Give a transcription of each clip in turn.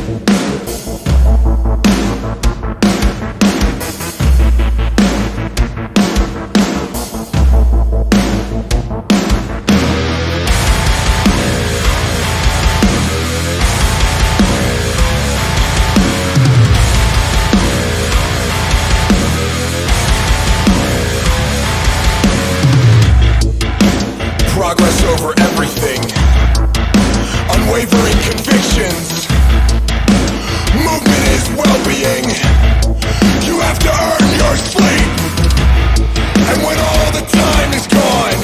Progress over everything, unwavering convictions, movement is well-being. You have to earn your sleep, and when all the time is gone.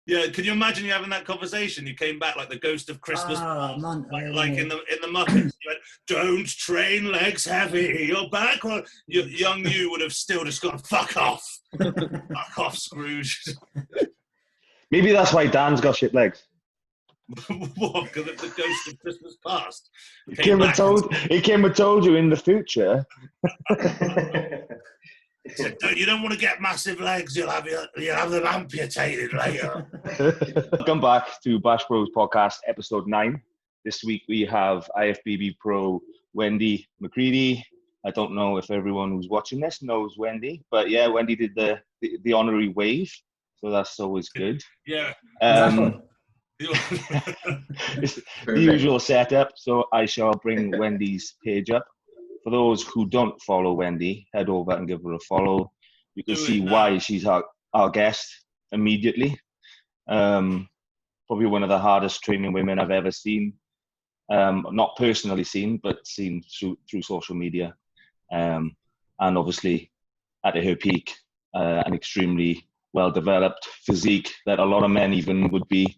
Yeah, can you imagine you having that conversation? You came back like the ghost of Christmas, like in the Muppets. You went, "Don't train legs heavy. You're back." Well, young you would have still just gone, "Fuck off, fuck off, Scrooge." Maybe that's why Dan's got shit legs. What? Because of the ghost of Christmas past? He came and told you in the future. You don't want to get massive legs. You'll have them amputated later. Welcome back to Bash Bros Podcast, episode 9. This week we have IFBB Pro Wendy McCready. I don't know if everyone who's watching this knows Wendy, but yeah, Wendy did the honorary wave. So that's always good. Yeah. It's the usual setup. So I shall bring Wendy's page up. For those who don't follow Wendy, head over and give her a follow. You can see why she's our guest immediately. Probably one of the hardest training women I've ever seen. Not personally seen, but seen through social media. And obviously at her peak, an extremely well-developed physique that a lot of men even would be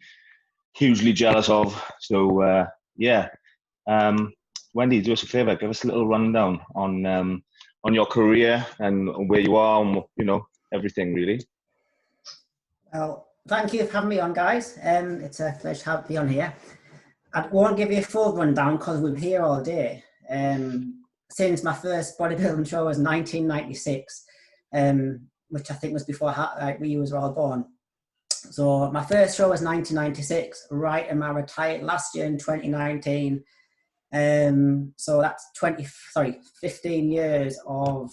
hugely jealous of. So Wendy, do us a favor, give us a little rundown on your career and where you are and everything really. Well, thank you for having me on, guys. It's a pleasure to be on here. I won't give you a full rundown because we're here all day. Since my first bodybuilding show was 1996, which I think was before we were all born. So my first show was 1996, right, and I retired last year in 2019. So that's 15 years of,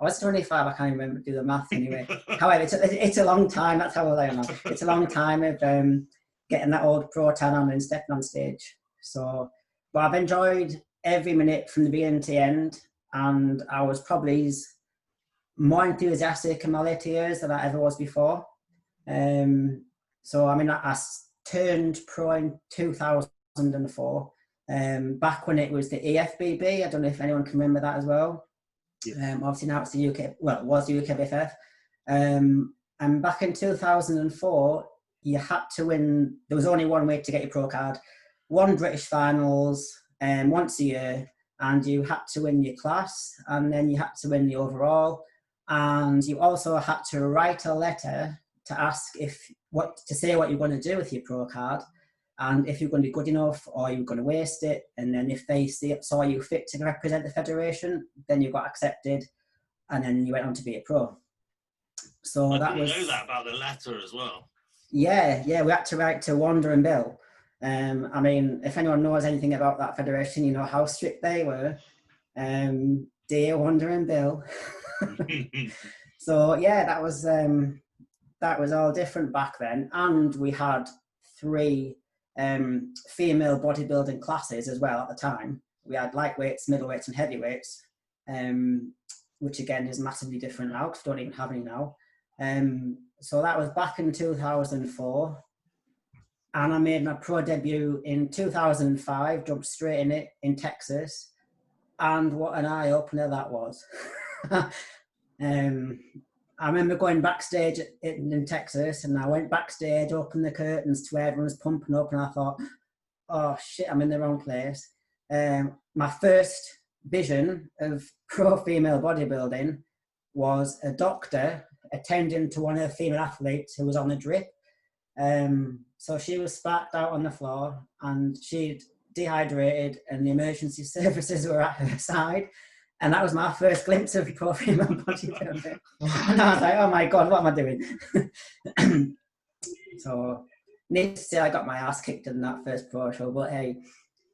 it's 25, I can't remember, do the math anyway. However, it's a long time, that's how old I am now. It's a long time of getting that old pro tan on and stepping on stage. So, but I've enjoyed every minute from the beginning to the end, and I was probably more enthusiastic in my later years than I ever was before. So I mean, I turned pro in 2004, back when it was the IFBB. I don't know if anyone can remember that as well. Yeah. Obviously now it's the UK, well, it was the UKBFF. And back in 2004, you had to win, there was only one way to get your pro card, one British finals once a year, and you had to win your class, and then you had to win the overall. And you also had to write a letter to ask to say what you're going to do with your pro card, and if you're going to be good enough or you're going to waste it. And then if they saw you fit to represent the federation, then you got accepted, and then you went on to be a pro. So I didn't know that about the letter as well. Yeah, we had to write to Wanda and Bill. I mean, if anyone knows anything about that federation, you know how strict they were. Dear Wanda and Bill. So yeah, that was all different back then, and we had 3 female bodybuilding classes as well at the time. We had lightweights, middleweights, and heavyweights, which again is massively different now because we don't even have any now. So that was back in 2004, and I made my pro debut in 2005. Jumped straight in it in Texas, and what an eye opener that was. I remember going backstage in Texas, and I went backstage, opened the curtains to where everyone was pumping up, and I thought, oh shit, I'm in the wrong place. My first vision of pro female bodybuilding was a doctor attending to one of the female athletes who was on a drip. So she was spat out on the floor, and she'd dehydrated, and the emergency services were at her side. And that was my first glimpse of pro female bodybuilding. And I was like, oh my God, what am I doing? So, needless to say, I got my ass kicked in that first pro show, but hey,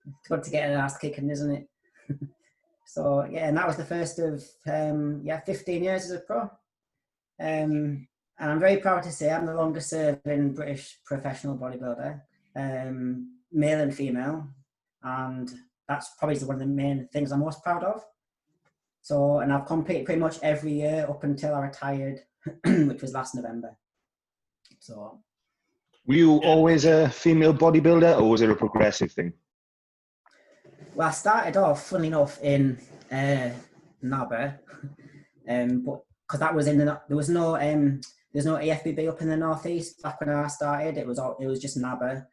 It's good to get an ass kicking, isn't it? So yeah, and that was the first of 15 years as a pro. And I'm very proud to say I'm the longest serving British professional bodybuilder, male and female, and that's probably one of the main things I'm most proud of. So, and I've competed pretty much every year up until I retired, which was last November. So, were you always a female bodybuilder, or was it a progressive thing? Well, I started off, funnily enough, in NABA, but because that was there's no IFBB up in the northeast back when I started. It was just NABA,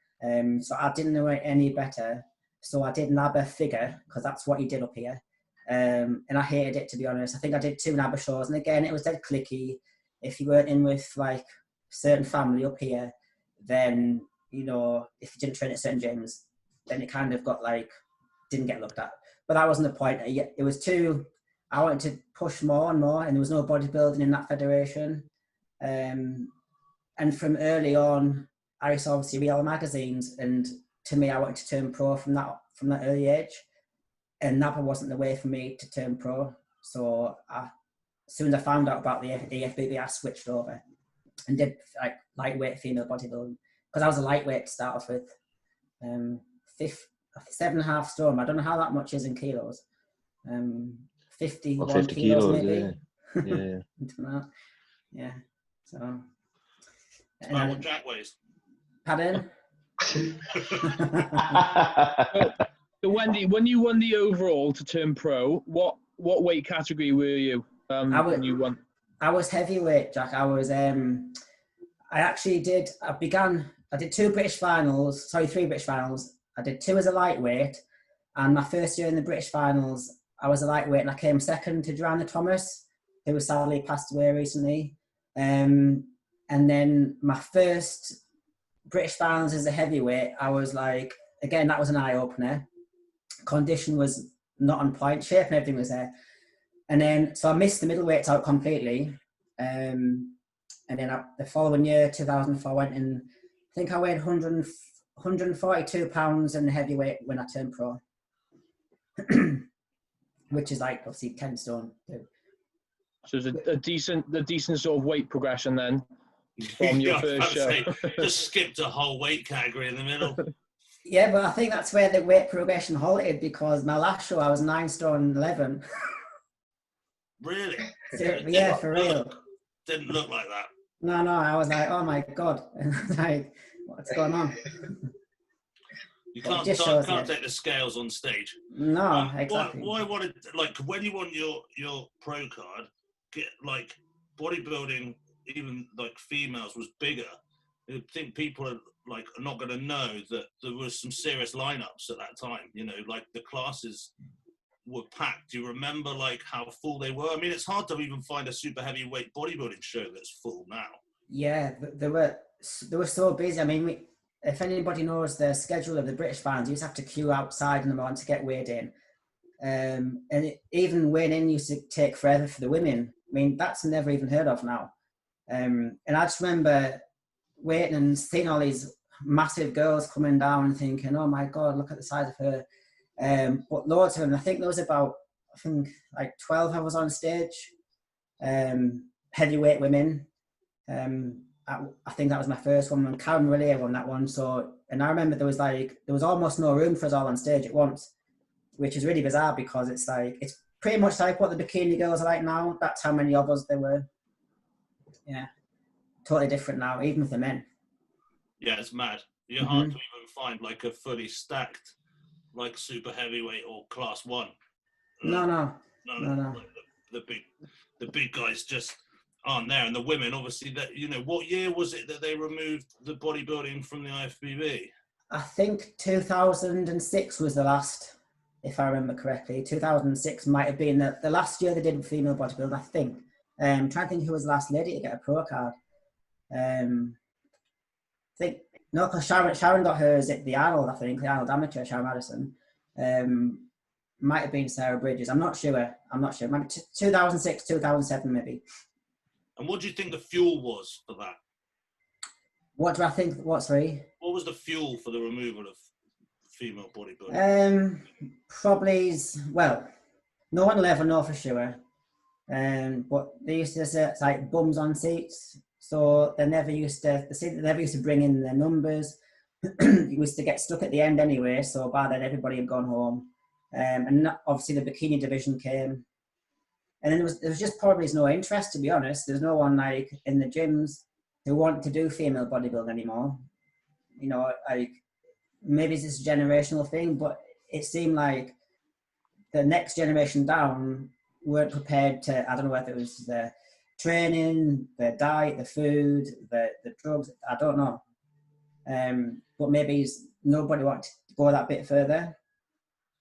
so I didn't know it any better. So I did NABA figure because that's what you did up here, and I hated it, to be honest. I think I did 2 NABA shows, and again, it was dead clicky. If you weren't in with like certain family up here, then if you didn't train at St James, then it kind of got like didn't get looked at. But that wasn't the point. It was I wanted to push more and more, and there was no bodybuilding in that federation. And from early on, I saw obviously read all the magazines, and to me, I wanted to turn pro from that early age. And NABA wasn't the way for me to turn pro. So as soon as I found out about the IFBB, I switched over and did like lightweight female bodybuilding, because I was a lightweight to start off with. 7.5 stone. I don't know how that much is in kilos. 51 50 kilos maybe. Yeah. Yeah. So. It's about what Jack weighs. Pardon? So Wendy, when you won the overall to turn pro, what weight category were you when you won? I was heavyweight, Jack. I was. I did 3 British finals. I did 2 as a lightweight, and my first year in the British finals, I was a lightweight, and I came second to Joanna Thomas, who was sadly passed away recently. And then my first British finals as a heavyweight, I was like, again, that was an eye opener. Condition was not on point, shape and everything was there. And then, so I missed the middleweights out completely. And then the following year, 2004, I went in, I think I weighed 142 pounds in heavyweight when I turned pro, which is like obviously 10 stone. So it's a decent sort of weight progression then from your first show. Just skipped a whole weight category in the middle. Yeah, but I think that's where the weight progression halted, because my last show I was 9 stone 11. Really? So, yeah, for real. Didn't look like that. No, I was like, oh my God. Like, what's going on? You can't take the scales on stage. No, exactly. Why wanted, like, when you want your pro card, get like bodybuilding, even like females, was bigger. I think people are like not going to know that there was some serious lineups at that time. Like the classes were packed. Do you remember like how full they were? I mean, it's hard to even find a super heavyweight bodybuilding show that's full now. Yeah, they were so busy. I mean, if anybody knows the schedule of the British fans, you just have to queue outside in the morning to get weighed in. And even weighing in used to take forever for the women. I mean, that's never even heard of now. And I just remember waiting and seeing all these massive girls coming down and thinking, oh my God, look at the size of her. But loads of them, I think there was about, like 12 of us on stage, heavyweight women. I think that was my first one, and Karen Relay won that one. So, and I remember there was almost no room for us all on stage at once, which is really bizarre, because it's pretty much like what the bikini girls are like now. That's how many of us there were. Yeah, totally different now, even with the men. Yeah, it's mad. You're hard to even find like a fully stacked, like super heavyweight or class 1. No. Like the big guys just aren't there, and the women obviously. That what year was it that they removed the bodybuilding from the IFBB? I think 2006 was the last, if I remember correctly. 2006 might have been the last year they did female bodybuilding, I think. I'm trying to think who was the last lady to get a pro card. Because Sharon got hers at the Arnold, I think, the Arnold Amateur, Sharon Madison. Might have been Sarah Bridges. I'm not sure. Maybe 2006, 2007, maybe. And what do you think the fuel was for that? What do I think? What, sorry? What was the fuel for the removal of female bodybuilding? Probably, well, no one will ever know for sure. But they used to say it's like bums on seats. So they never used to bring in their numbers. You used to get stuck at the end anyway. So by then everybody had gone home. And obviously the bikini division came. And then there was just probably no interest, to be honest. There's no one like in the gyms who want to do female bodybuilding anymore. You know, like maybe it's this generational thing, but it seemed like the next generation down weren't prepared to, I don't know whether it was the training, the diet, the food, the drugs, I don't know. But maybe nobody wanted to go that bit further.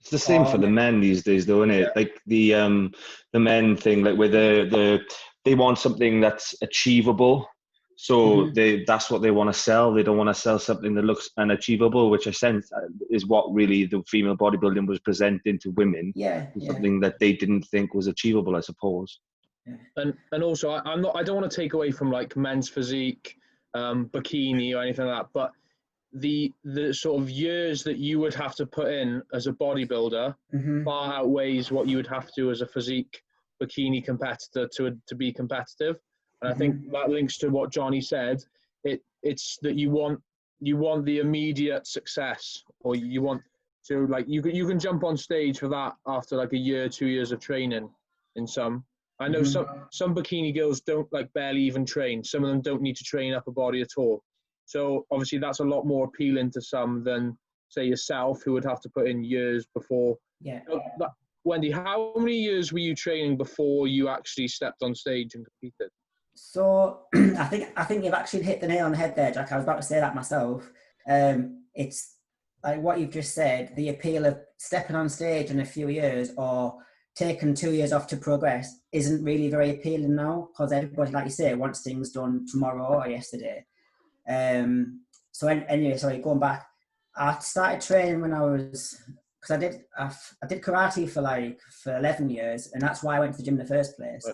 It's the same for the men these days, though, isn't it? Yeah. Like the men thing, like where they want something that's achievable, so that's what they want to sell. They don't want to sell something that looks unachievable, which I sense is what really the female bodybuilding was presenting to women. Something that they didn't think was achievable, I suppose. Yeah. And also, I don't want to take away from like men's physique, bikini or anything like that, but the sort of years that you would have to put in as a bodybuilder far outweighs what you would have to as a physique bikini competitor to be competitive. And I think that links to what Johnny said. It's that you want the immediate success, or you want to, like, you can jump on stage for that after like a year, 2 years of training. In some, I know some bikini girls don't, like, barely even train. Some of them don't need to train upper body at all. So obviously that's a lot more appealing to some than, say, yourself, who would have to put in years before. Yeah. Wendy, how many years were you training before you actually stepped on stage and competed? So I think you've actually hit the nail on the head there, Jack. I was about to say that myself. It's like what you've just said, the appeal of stepping on stage in a few years or taking 2 years off to progress isn't really very appealing now, because everybody, like you say, wants things done tomorrow or yesterday. So anyway, sorry, going back, I started training when I was, because I did karate for 11 years, and that's why I went to the gym in the first place.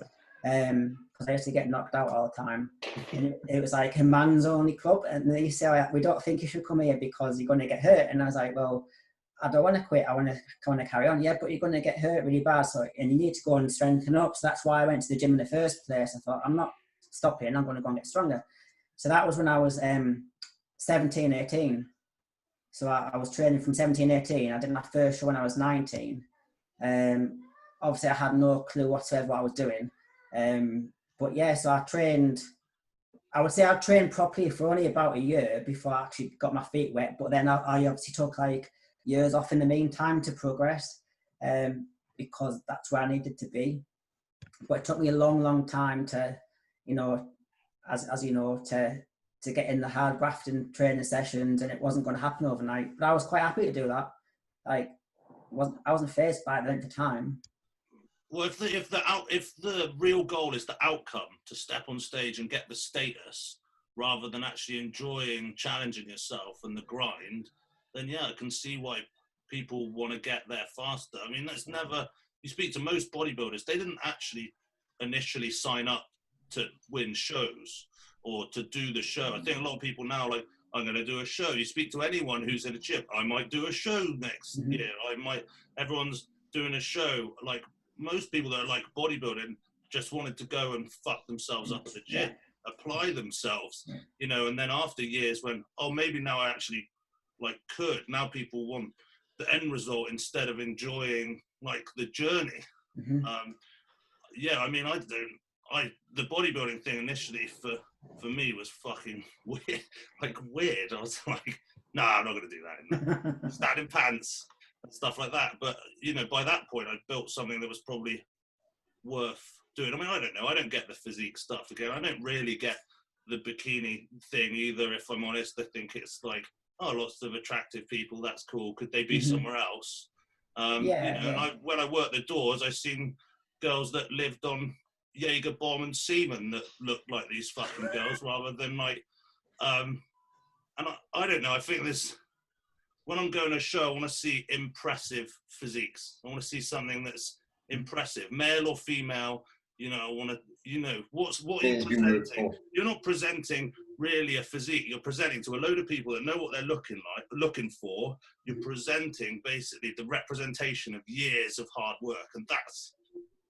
Because I used to get knocked out all the time. And it was like a man's only club, and they used to say, we don't think you should come here because you're going to get hurt. And I was like, well, I don't want to quit. I want to carry on. Yeah, but you're going to get hurt really bad, and you need to go and strengthen up. So that's why I went to the gym in the first place. I thought, I'm not stopping. I'm going to go and get stronger. So that was when I was 17, 18. So I was training from 17, 18. I did my first show when I was 19. Obviously, I had no clue whatsoever what I was doing. But yeah, so I would say I trained properly for only about a year before I actually got my feet wet. But then I obviously took like years off in the meantime to progress, because that's where I needed to be. But it took me a long, long time to, as you know, to get in the hard grafting training sessions, and it wasn't going to happen overnight. But I was quite happy to do that. Like, I wasn't phased by the length of time. Well, if the real goal is the outcome, to step on stage and get the status, rather than actually enjoying challenging yourself and the grind, then yeah, I can see why people want to get there faster. I mean, you speak to most bodybuilders, they didn't actually initially sign up to win shows or to do the show. I think a lot of people now, like, I'm going to do a show. You speak to anyone who's in a gym, I might do a show next year. Everyone's doing a show. Like, most people that are like bodybuilding just wanted to go and fuck themselves up at the gym, apply themselves, and then after years when, maybe now I actually could. Now people want the end result instead of enjoying like the journey. I mean, the bodybuilding thing initially for me was fucking weird. I was like, nah, I'm not going to do that. No. Stand in pants and stuff like that. But, by that point, I built something that was probably worth doing. I mean, I don't know. I don't get the physique stuff again. I don't really get the bikini thing either, if I'm honest. I think it's like, lots of attractive people. That's cool. Could they be somewhere else? And when I worked the doors, I seen girls that lived on Jaeger bomb and semen that looked like these fucking girls, rather than and I don't know. I think when I'm going to a show, I want to see impressive physiques. I want to see something that's impressive, male or female. I want to, what are you presenting? You're not presenting really a physique. You're presenting to a load of people that know what they're looking for. You're presenting basically the representation of years of hard work, and that's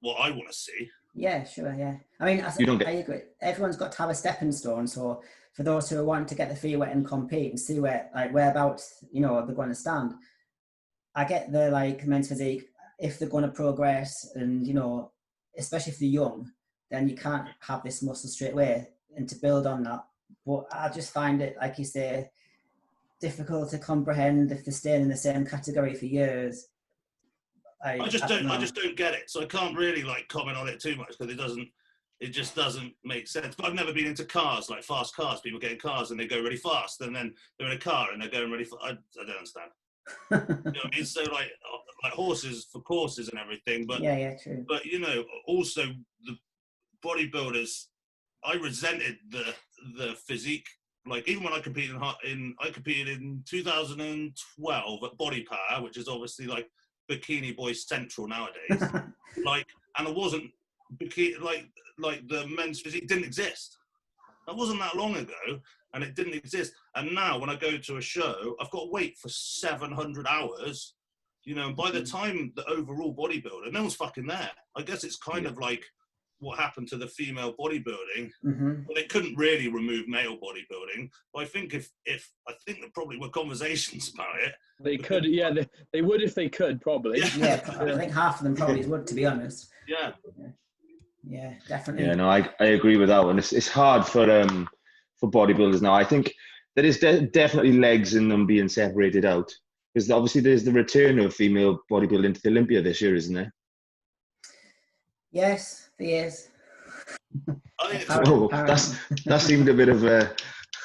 what I want to see. Yeah, sure, yeah. I mean, I agree. Everyone's got to have a stepping stone. So for those who want to get the feet wet and compete and see whereabouts, you know, they're going to stand. I get the men's physique. If they're going to progress, and you know, especially if they're young, then you can't have this muscle straight away. And to build on that, but I just find it, like you say, difficult to comprehend if they're staying in the same category for years. I just don't get it. So I can't really comment on it too much because it just doesn't make sense. But I've never been into cars, like fast cars. People get in cars and they go really fast, and then they're in a car and they're going really fast. I don't understand. You know what I mean? So like horses for courses and everything. But yeah, true. But you know, also the bodybuilders, I resented the physique. Like even when I competed I competed in 2012 at Body Power, which is obviously like Bikini Boy Central nowadays. And it wasn't bikini, like the men's physique didn't exist. That wasn't that long ago, and it didn't exist. And now when I go to a show, I've got to wait for 700 hours. You know, and by the time the overall bodybuilder, no one's fucking there. I guess it's kind of like what happened to the female bodybuilding. Well, they couldn't really remove male bodybuilding, but I think if I think there probably were conversations about it. They could, yeah, they would if they could, probably. Yeah, I think half of them probably would, to be honest. Yeah, definitely. Yeah, no, I agree with that one. It's hard for bodybuilders now. I think there is definitely legs in them being separated out, because obviously there's the return of female bodybuilding to the Olympia this year, isn't there? Yes, there is. That seemed a bit of a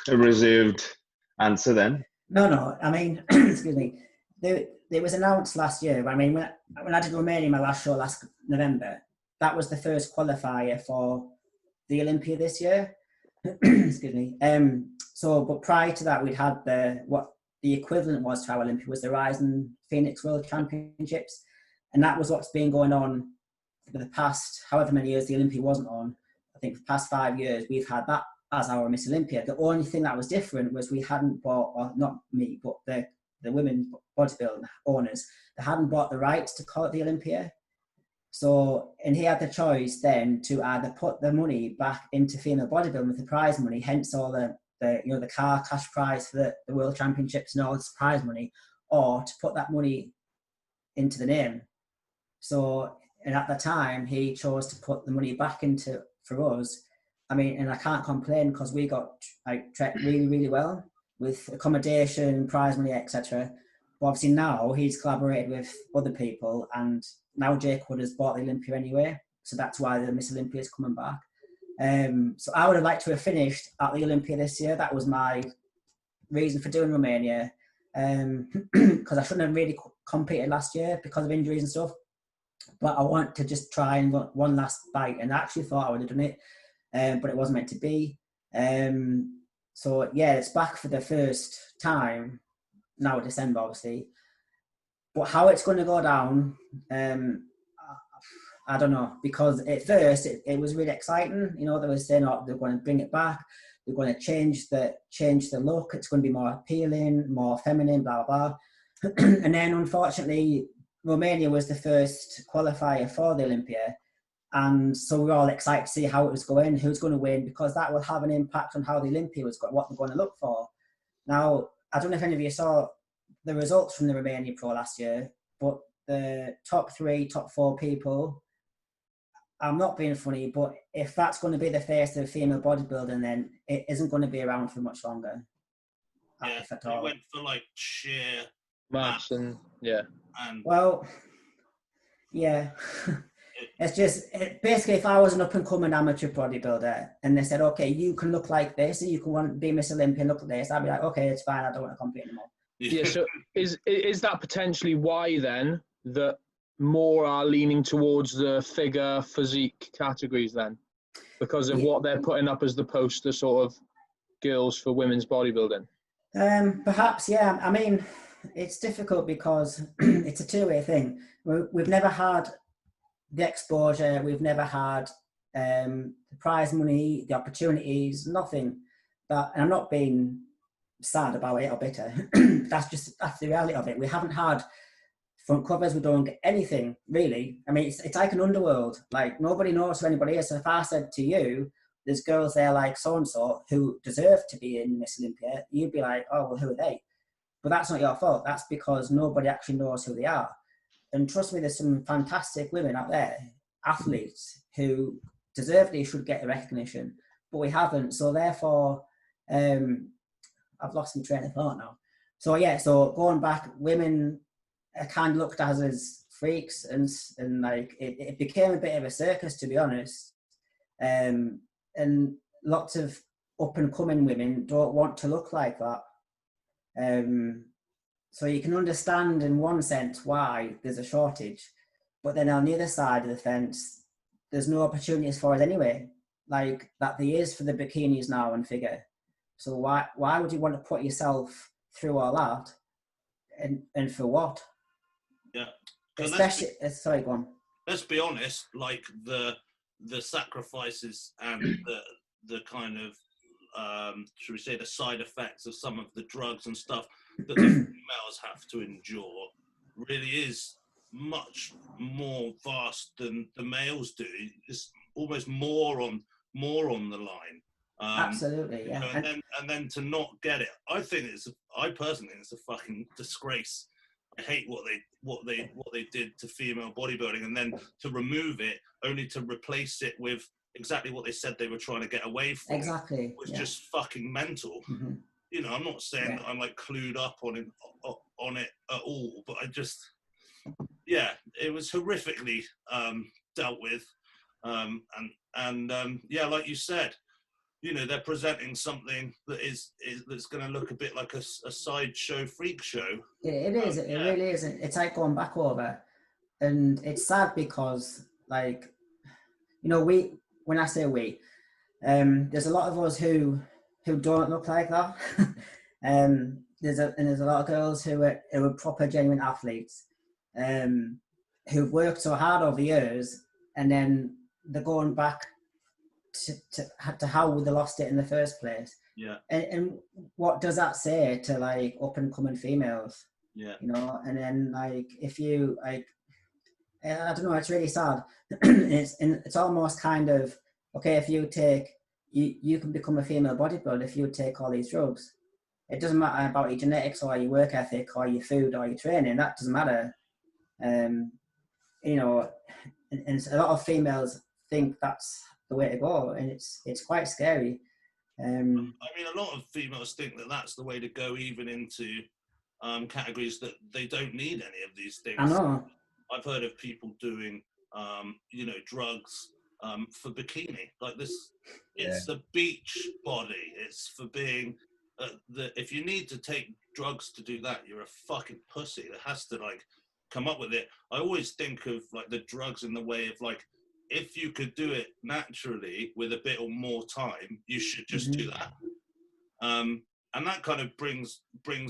reserved answer then. No. I mean, excuse me. It was announced last year. I mean, when I did Romania, my last show last November, that was the first qualifier for the Olympia this year. Excuse me. But prior to that, we'd had what the equivalent was to our Olympia was the Rising Phoenix World Championships, and that was what's been going on for the past however many years the Olympia wasn't on. I think for the past 5 years we've had that as our Miss Olympia. The only thing that was different was we hadn't bought, or not me, but the women bodybuilding owners, they hadn't bought the rights to call it the Olympia. So, and he had the choice then to either put the money back into female bodybuilding with the prize money, hence all the car cash prize for the World Championships and all the prize money, or to put that money into the name. So, and at the time, he chose to put the money back into for us. I mean, and I can't complain because we got treated really, really well with accommodation, prize money, etc. But obviously now he's collaborated with other people, and now Jake Wood has bought the Olympia anyway. So that's why the Miss Olympia is coming back. So I would have liked to have finished at the Olympia this year. That was my reason for doing Romania, because I shouldn't have really competed last year because of injuries and stuff. But I want to just try and get one last bite, and I actually thought I would have done it, but it wasn't meant to be. So yeah, it's back for the first time now in December, obviously. But how it's going to go down, I don't know, because at first it was really exciting. You know, they were saying, oh, they're going to bring it back, they're going to change the look, it's going to be more appealing, more feminine, blah blah. And then unfortunately, Romania was the first qualifier for the Olympia, and so we're all excited to see how it was going, who's going to win, because that will have an impact on how the Olympia was going, what they're going to look for. Now, I don't know if any of you saw the results from the Romania Pro last year, but the top 3, top 4 people, I'm not being funny, but if that's going to be the face of female bodybuilding, then it isn't going to be around for much longer. Yeah, if at all. It went for sheer maths and yeah. Well, yeah. It's just, basically, if I was an up-and-coming amateur bodybuilder and they said, okay, you can look like this and you can be Miss Olympia and look like this, I'd be like, okay, it's fine, I don't want to compete anymore. Yeah, so is that potentially why then that more are leaning towards the figure physique categories then? Because of what they're putting up as the poster sort of girls for women's bodybuilding? Perhaps, yeah. I mean, it's difficult because it's a two-way thing. We've never had the exposure, we've never had the prize money, the opportunities, nothing that, and I'm not being sad about it or bitter, that's the reality of it. We haven't had front covers, we don't get anything really. I mean, it's like an underworld, like nobody knows who anybody is. So if I said to you, there's girls there like so-and-so who deserve to be in Miss Olympia, you'd be like, oh, well, who are they? But that's not your fault. That's because nobody actually knows who they are. And trust me, there's some fantastic women out there, athletes, who deservedly should get the recognition, but we haven't. So therefore, I've lost my train of thought now. So yeah, so going back, women are kind of looked at as freaks, and like it became a bit of a circus, to be honest. And lots of up and coming women don't want to look like that. So you can understand in one sense why there's a shortage, but then on the other side of the fence, there's no opportunities for it anyway, like that there is for the bikinis now and figure. So why would you want to put yourself through all that, and for what? Yeah. Especially, sorry, go on. Let's be honest, like the sacrifices and the kind of should we say the side effects of some of the drugs and stuff that the females have to endure really is much more vast than the males do. It's almost more on the line. Absolutely, yeah. You know, and then to not get it, I personally think it's a fucking disgrace. I hate what they did to female bodybuilding, and then to remove it only to replace it with exactly what they said they were trying to get away from. Exactly, was just fucking mental. Mm-hmm. You know, I'm not saying that I'm like clued up on it at all, but I just, yeah, it was horrifically dealt with, and yeah, like you said, you know, they're presenting something that's going to look a bit like a sideshow freak show. It is. It really is. It's like going back over, and it's sad because, like, you know, when I say we, there's a lot of us who don't look like that. There's a lot of girls who are proper genuine athletes, who've worked so hard over years, and then they're going back to how they lost it in the first place. Yeah. And what does that say to like up and coming females? Yeah. You know, and then like if you like, I don't know, it's really sad. It's almost kind of okay if you can become a female bodybuilder if you take all these drugs. It doesn't matter about your genetics or your work ethic or your food or your training. That doesn't matter. You know, and a lot of females think that's the way to go, and it's quite scary. I mean, a lot of females think that that's the way to go, even into categories that they don't need any of these things. I know. I've heard of people doing, you know, drugs for bikini. Like this, it's a beach body. It's for being if you need to take drugs to do that, you're a fucking pussy that has to like come up with it. I always think of like the drugs in the way of like, if you could do it naturally with a bit or more time, you should just do that. And that kind of brings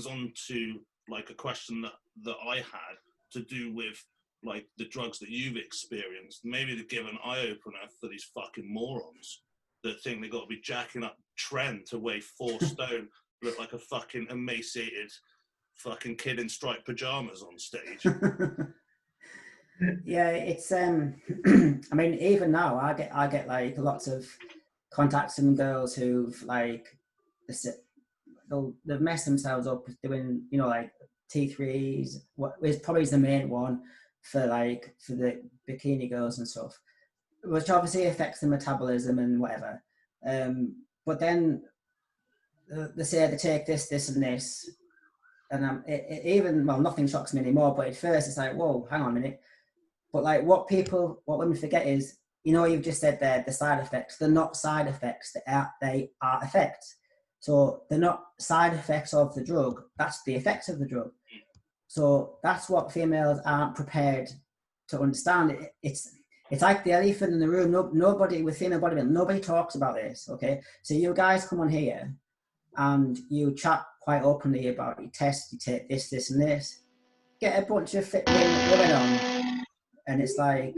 on to like a question that I had to do with like the drugs that you've experienced, maybe to give an eye-opener for these fucking morons that think they got to be jacking up Trent to weigh 4 stone, look like a fucking emaciated fucking kid in striped pajamas on stage. Yeah, it's I mean, even now I get like lots of contacts from girls who've like they've messed themselves up doing, you know, like T3s, what is probably the main one for the bikini girls and stuff, which obviously affects the metabolism and whatever. But then they say they take this and this, and even, well, nothing shocks me anymore, but at first it's like, whoa, hang on a minute. But like what women forget is, you know, you've just said there, the side effects, they're not side effects, they are effects. So they're not side effects of the drug, that's the effects of the drug. So that's what females aren't prepared to understand. It's like the elephant in the room. Nobody with female bodybuilding, nobody talks about this, okay? So you guys come on here and you chat quite openly about your tests, you take this and this, get a bunch of fit women on, and it's like,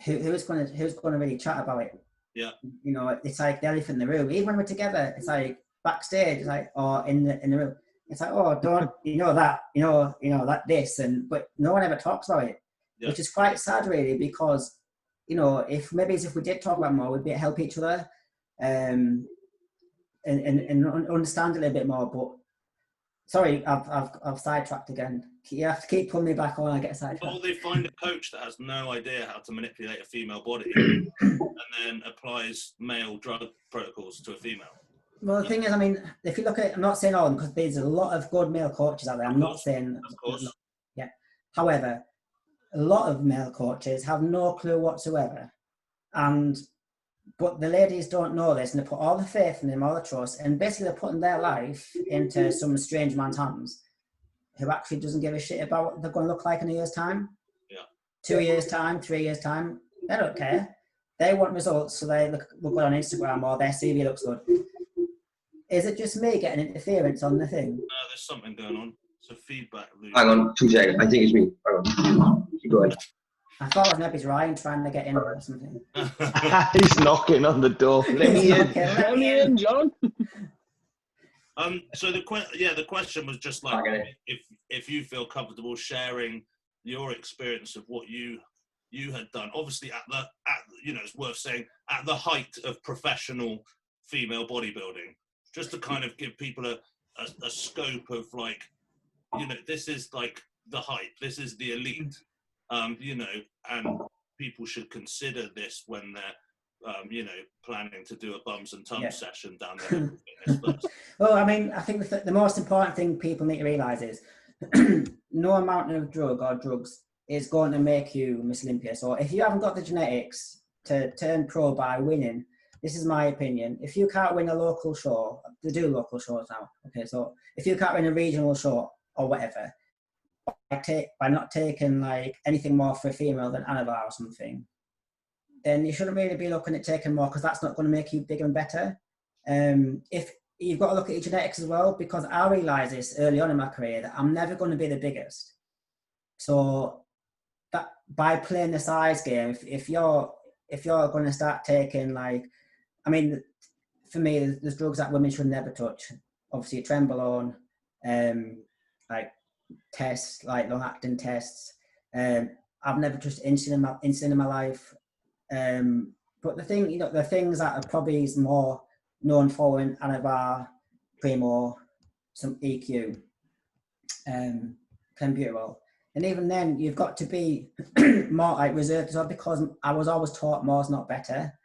who's going to really chat about it? Yeah. You know, it's like the elephant in the room. Even when we're together, it's like backstage, it's like, or in the room, it's like, oh, don't, you know that, you know that this, and but no one ever talks about it, which is quite sad, really, because, you know, if we did talk about more, we'd help each other, and understand a little bit more. But sorry, I've sidetracked again. You have to keep pulling me back on. I get sidetracked. Or they find a coach that has no idea how to manipulate a female body and then applies male drug protocols to a female. Well, the thing is, I mean, if you look at, I'm not saying all of them, because there's a lot of good male coaches out there. I'm not saying, of course. Yeah. However, a lot of male coaches have no clue whatsoever, but the ladies don't know this, and they put all the faith in them, all the trust, and basically they're putting their life into some strange man's hands who actually doesn't give a shit about what they're going to look like in a year's time. Yeah. 2 years' time, 3 years' time. They don't care. They want results, so they look good on Instagram, or their CV looks good. Is it just me getting interference on the thing? There's something going on. It's a feedback loop. Hang on, 2 seconds. I think it's me. Hang on. Keep going. I thought it was maybe Ryan trying to get in or something. He's knocking on the door. Let me in. Let me in, John. So the question was just like, if you feel comfortable sharing your experience of what you had done. Obviously, at you know, it's worth saying, at the height of professional female bodybuilding, just to kind of give people a scope of, like, you know, this is like the height, this is the elite, you know, and people should consider this when they're, you know, planning to do a bums and tums session down there. Well, I mean, I think the most important thing people need to realise is no amount of drug or drugs is going to make you Miss Olympia. So if you haven't got the genetics to turn pro by winning, this is my opinion, if you can't win a local show, they do local shows now, okay, so if you can't win a regional show or whatever, by not taking like anything more for a female than Anavar or something, then you shouldn't really be looking at taking more, because that's not going to make you bigger and better. If you've got to look at your genetics as well, because I realised this early on in my career that I'm never going to be the biggest. So that by playing the size game, if you're going to start taking, like, I mean, for me, there's drugs that women should never touch. Obviously, trenbolone, like tests, like long-acting tests. I've never touched insulin in my life. But the thing, you know, the things that are probably more known for in Anavar, Primo, some EQ, clenbuterol. And even then, you've got to be more like reserved as well, because I was always taught more is not better.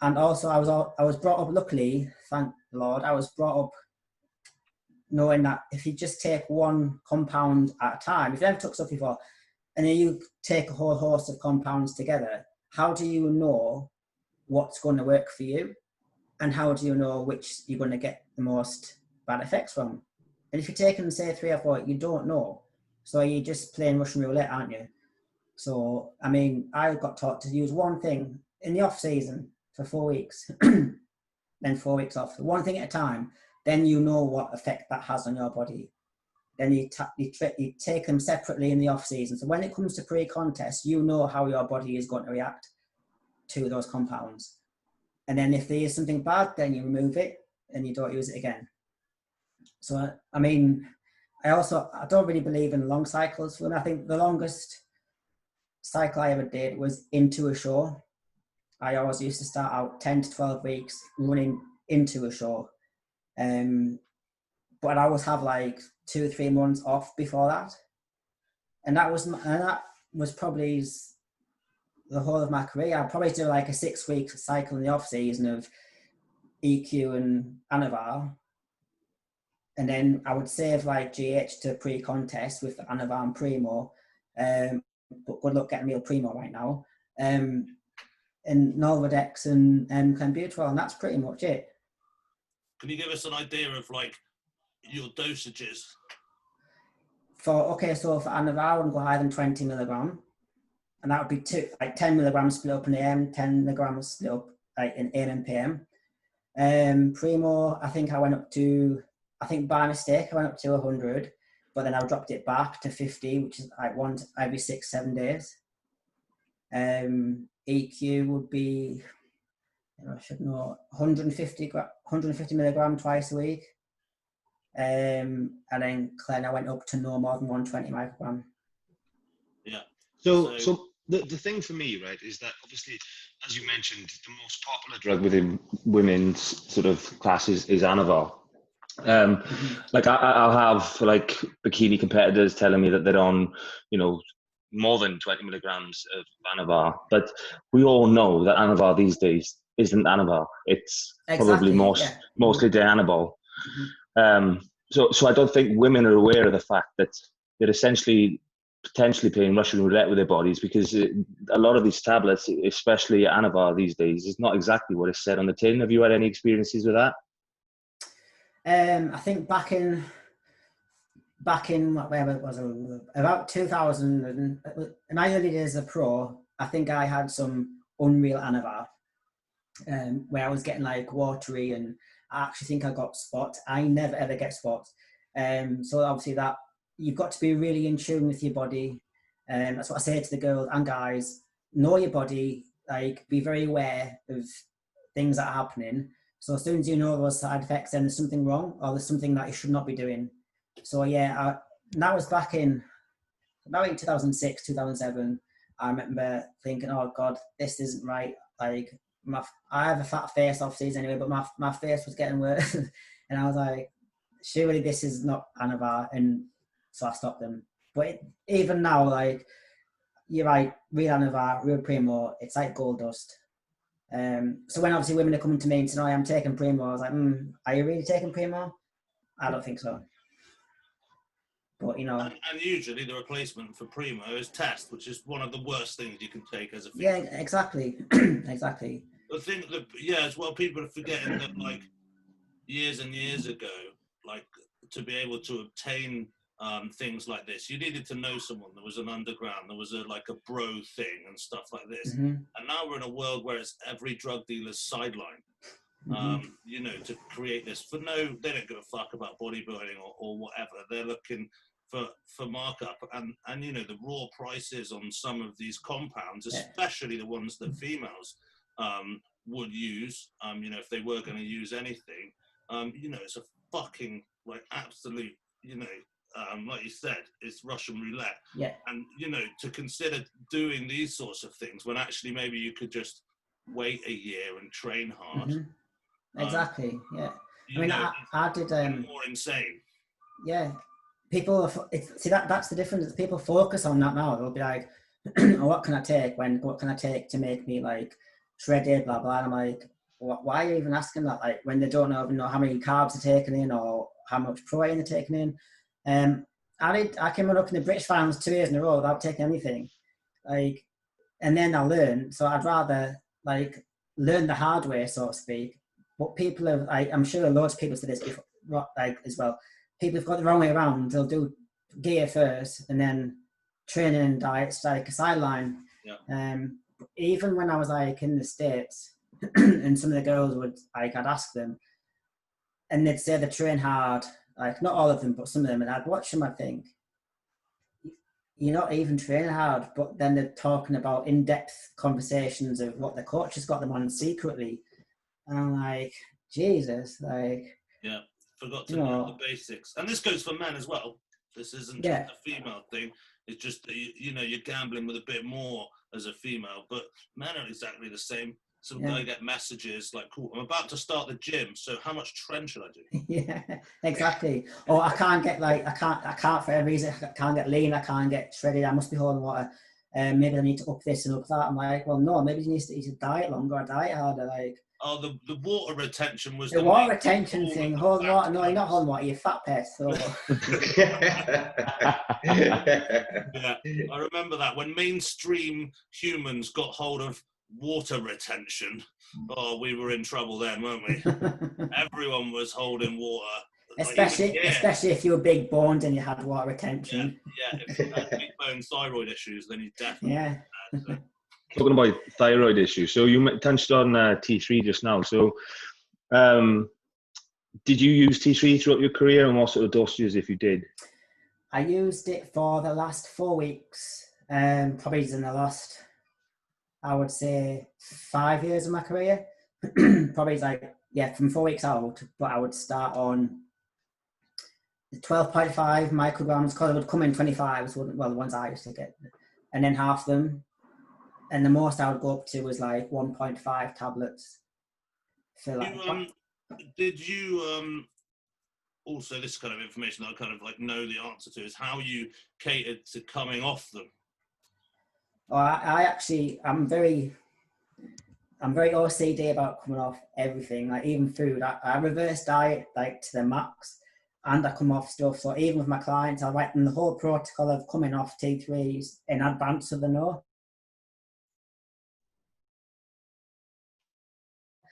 And also, I was brought up, luckily, thank the Lord, I was brought up knowing that if you just take one compound at a time, if you never took stuff before, and then you take a whole host of compounds together, how do you know what's going to work for you? And how do you know which you're going to get the most bad effects from? And if you're taking, say, 3 or 4, you don't know. So you're just playing Russian roulette, aren't you? So, I mean, I got taught to use one thing in the off season for 4 weeks, then 4 weeks off, one thing at a time. Then you know what effect that has on your body. Then you take them separately in the off season. So when it comes to pre-contest, you know how your body is going to react to those compounds. And then if there is something bad, then you remove it and you don't use it again. So, I mean, I don't really believe in long cycles. I think the longest cycle I ever did was into a show. I always used to start out 10 to 12 weeks running into a show. But I always have like 2 or 3 months off before that. And that was probably the whole of my career. I'd probably do like a 6-week cycle in the off season of EQ and Anavar. And then I would save like GH to pre-contest with Anavar and Primo. But good luck getting me a Primo right now. And Nolvadex and clenbuterol, and that's pretty much it. Can you give us an idea of like your dosages? So for Anavar, I wouldn't go higher than 20 milligram. And that would be 10 milligrams split up in AM, 10 milligrams split up like in AM and PM. Primo, I think by mistake, I went up to 100, but then I dropped it back to 50, which is like once every 6-7 days. EQ would be I should know, 150 milligram twice a week. And then I went up to no more than 120 microgram. Yeah. So the thing for me, right, is that obviously, as you mentioned, the most popular drug within women's sort of classes is Anavar. Like I'll have like bikini competitors telling me that they're on, you know, more than 20 milligrams of Anavar, but we all know that Anavar these days isn't Anavar. It's probably mostly Dianabol. So I don't think women are aware of the fact that they're essentially potentially playing Russian roulette with their bodies, because a lot of these tablets, especially Anavar these days, is not exactly what is said on the tin. Have you had any experiences with that? I think back in where it was, about 2000, in my early days as a pro, I think I had some unreal Anavar, where I was getting like watery, and I actually think I got spots. I never ever get spots. So obviously that you've got to be really in tune with your body. That's what I say to the girls and guys: know your body, like be very aware of things that are happening. So as soon as you know those side effects, then there's something wrong, or there's something that you should not be doing. So yeah, that was back in 2006, 2007. I remember thinking, oh God, this isn't right. Like I have a fat face off season anyway, but my face was getting worse. And I was like, surely this is not Anavar. And so I stopped them. But even now, like, you're right, real Anavar, real Primo, it's like gold dust. So when obviously women are coming to me and saying, oh, I'm taking Primo, I was like, are you really taking Primo? I don't think so. But, you know. And usually the replacement for Primo is Test, which is one of the worst things you can take as a female. Yeah, exactly. Exactly. The thing that, as well, people are forgetting that, like, years and years ago, like, to be able to obtain things like this, you needed to know someone. There was an underground, there was a bro thing and stuff like this. And now we're in a world where it's every drug dealer's sideline, you know, to create this they don't give a fuck about bodybuilding or whatever. They're looking for markup, and you know, the raw prices on some of these compounds, especially the ones that females would use, you know, if they were going to use anything, you know, it's a fucking absolute, you know, like you said, it's Russian roulette. Yeah. And you know, to consider doing these sorts of things when actually maybe you could just wait a year and train hard. Exactly. Yeah. I mean, I did more insane. Yeah. People see that's the difference. People focus on that now. They'll be like, oh, what can I take? What can I take to make me like shredded, blah blah. And I'm like, why are you even asking that? Like, when they don't even know how many carbs they're taking in or how much protein they're taking in. I came up in the British finals 2 years in a row without taking anything. Like, and then I learned. So I'd rather like learn the hard way, so to speak. But people have, I'm sure loads of people say this before, like as well. People have got the wrong way around. They'll do gear first and then training and diets like a sideline. Yeah. Even when I was like in the States and some of the girls would, like, I'd ask them and they'd say they train hard, like not all of them, but some of them, and I'd watch them, I'd think, you're not even training hard, but then they're talking about in-depth conversations of what the coach has got them on secretly. And I'm like, Jesus, like... Yeah. Forgot to know the basics, and this goes for men as well. This isn't just a female thing. It's just that you know, you're gambling with a bit more as a female, but men are exactly the same. Some guy get messages like, "Cool, I'm about to start the gym. So how much trend should I do?" Yeah, exactly. Or I can't get I can't for every reason. I can't get lean. I can't get shredded. I must be holding water. Maybe I need to up this and up that. I'm like, well, no. Maybe you need to diet longer or diet harder. Like. Oh, the water retention was the water retention thing. Holding water. No, you're not holding water. You're fat pest. So. Yeah, I remember that when mainstream humans got hold of water retention. Oh, we were in trouble then, weren't we? Everyone was holding water. Especially if you were big boned and you had water retention. Yeah, if you had big bone thyroid issues, then you definitely had, so. Talking about thyroid issues, so you touched on T3 just now. So, did you use T3 throughout your career, and what sort of dosages, if you did? I used it for the last 4 weeks, probably in the last, I would say, 5 years of my career. probably like, from 4 weeks out, but I would start on the 12.5 micrograms, because I would come in 25s, well, the ones I used to get, and then half them. And the most I would go up to was like 1.5 tablets. So like, did you also, this kind of information that I kind of like know the answer to, is how you catered to coming off them? I'm very OCD about coming off everything, like even food. I reverse diet like to the max, and I come off stuff. So even with my clients, I write them the whole protocol of coming off T3s in advance of the know.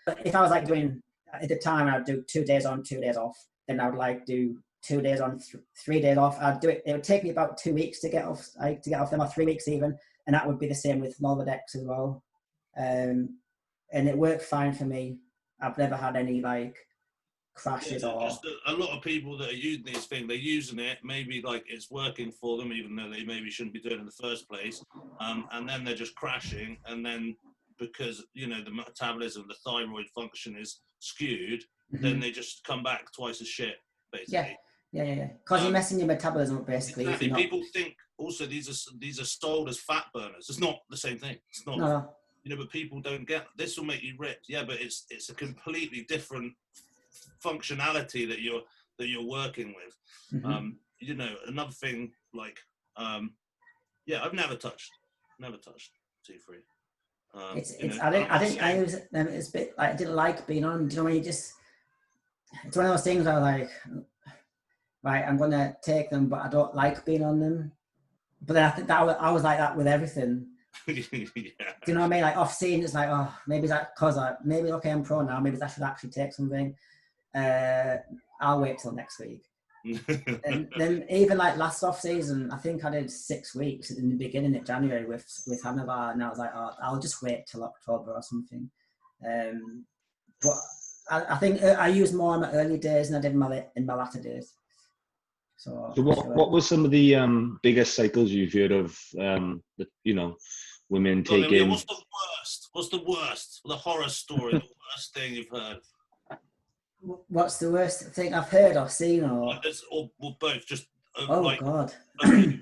But if I was like doing, at the time, I'd do 2 days on, 2 days off. Then I would like do 2 days on, 3 days off. I'd do it. It would take me about 2 weeks to get off, them, or 3 weeks even. And that would be the same with Norvadex as well. And it worked fine for me. I've never had any like crashes or. Just a lot of people that are using this thing, they're using it. Maybe like it's working for them, even though they maybe shouldn't be doing it in the first place. And then they're just crashing, and then, because the metabolism, the thyroid function is skewed, then they just come back twice as shit, basically. Yeah. Because you're messing your metabolism up, basically. Exactly. People think also these are sold as fat burners. It's not the same thing. It's not. No. But people don't get this. Will make you ripped. Yeah, but it's a completely different functionality that you're working with. Another thing like I've never touched T3. I use them. It's a bit like I didn't like being on. Do you know when you just? It's one of those things where like, right, I'm gonna take them, but I don't like being on them. But then I think that I was like that with everything. Yeah. Do you know what I mean? Like off scene, it's like, oh, maybe that because maybe okay, I'm pro now. Maybe I should actually take something. I'll wait till next week. And then even like last off season, I think I did 6 weeks in the beginning of January with Hanover, and I was like, oh, I'll just wait till October or something. But I think I used more in my early days than I did in my latter days. So what were some of the biggest cycles you've heard of? Women taking. What's the worst? What's the worst? The horror story. The worst thing you've heard. What's the worst thing I've heard or seen, or both? Just God. You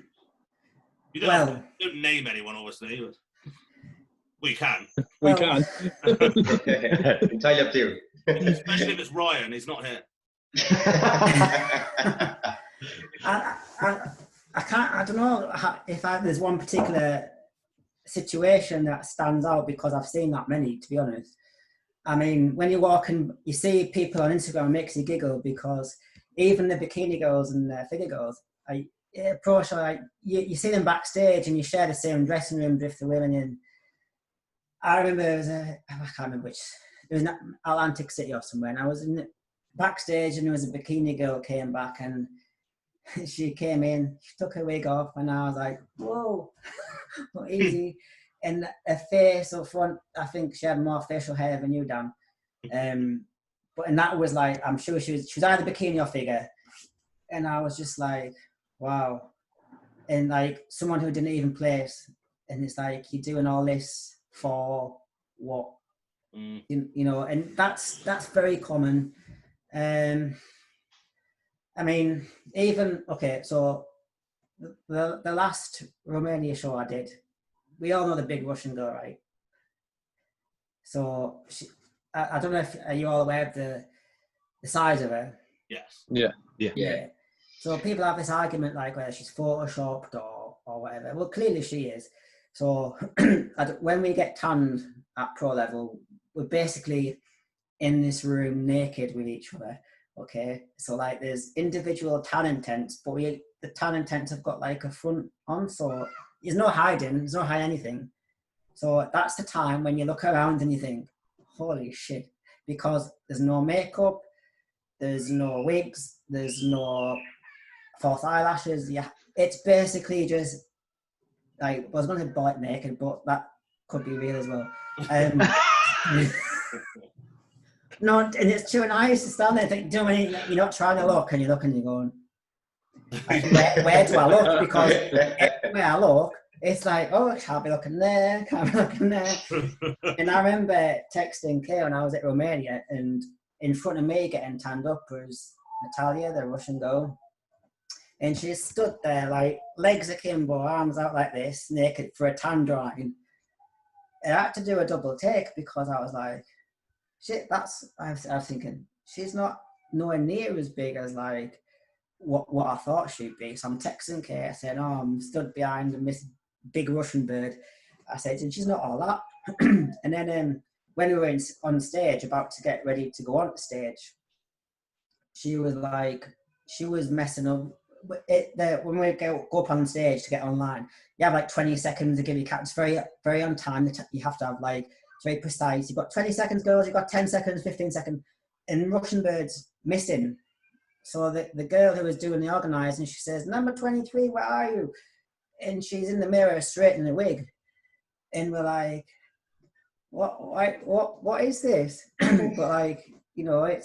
don't name anyone, obviously. But we can. We can. Entirely up to you. Especially if it's Ryan. He's not here. I can't. I don't know if there's one particular situation that stands out, because I've seen that many, to be honest. I mean, when you walk and you see people on Instagram, it makes you giggle, because even the bikini girls and the figure girls, pro show, you see them backstage and you share the same dressing room with the women in. I remember I can't remember which. It was in Atlantic City or somewhere, and I was in backstage, and there was a bikini girl came back, and she came in, she took her wig off, and I was like, whoa, not easy. And her face up front, I think she had more facial hair than you, Dan. And that was like, I'm sure she was either bikini or figure. And I was just like, wow. And like someone who didn't even place, and it's like, you're doing all this for what? And that's very common. I mean, even, okay, so the last Romania show I did, we all know the big Russian girl, right? So I don't know if, are you all aware of the size of her? Yes. Yeah. So people have this argument like whether she's photoshopped or whatever. Well, clearly she is. So when we get tanned at pro level, we're basically in this room naked with each other. Okay, so like there's individual tan intents, but the tan intents have got like a front on, so there's no hiding, there's no hiding anything. So that's the time when you look around and you think, holy shit, because there's no makeup, there's no wigs, there's no false eyelashes. Yeah, it's basically just like, I was going to say butt naked, but that could be real as well. No, and it's true, and I used to stand there and think, you're not trying to look, and you look and you're going, like, where do I look? Because everywhere I look, it's like, oh, can't be looking there, can't be looking there. And I remember texting Kay when I was at Romania, and in front of me getting tanned up was Natalia, the Russian girl. And she stood there, like, legs akimbo, arms out like this, naked for a tan drying. And I had to do a double take because I was like, shit, I was thinking, she's not nowhere near as big as, like, what I thought she'd be. So I'm texting Kay, saying, oh, I'm stood behind this big Russian bird. I said, and she's not all that. And then when we were on stage, about to get ready to go on stage, she was messing up. When we go up on stage to get online, you have like 20 seconds to give your cat. It's very, very on time. You have to have like, it's very precise. You've got 20 seconds, girls. You've got 10 seconds, 15 seconds. And Russian bird's missing. So the girl who was doing the organising, she says, number 23, where are you? And she's in the mirror straightening the wig. And we're like, what is this? But like, you know,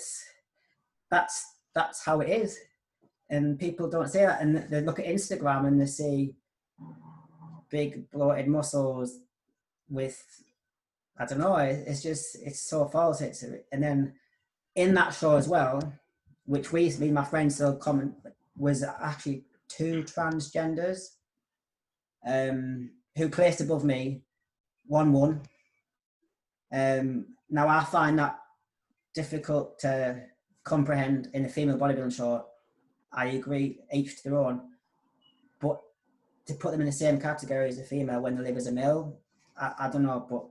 that's how it is. And people don't say that. And they look at Instagram and they see big bloated muscles with, I don't know, it's so false. And then in that show as well, which me and my friends still comment, was actually 2 transgenders who placed above me, 1 won. Now I find that difficult to comprehend in a female bodybuilding show. I agree, each to their own. But to put them in the same category as a female when they live as a male, I don't know, but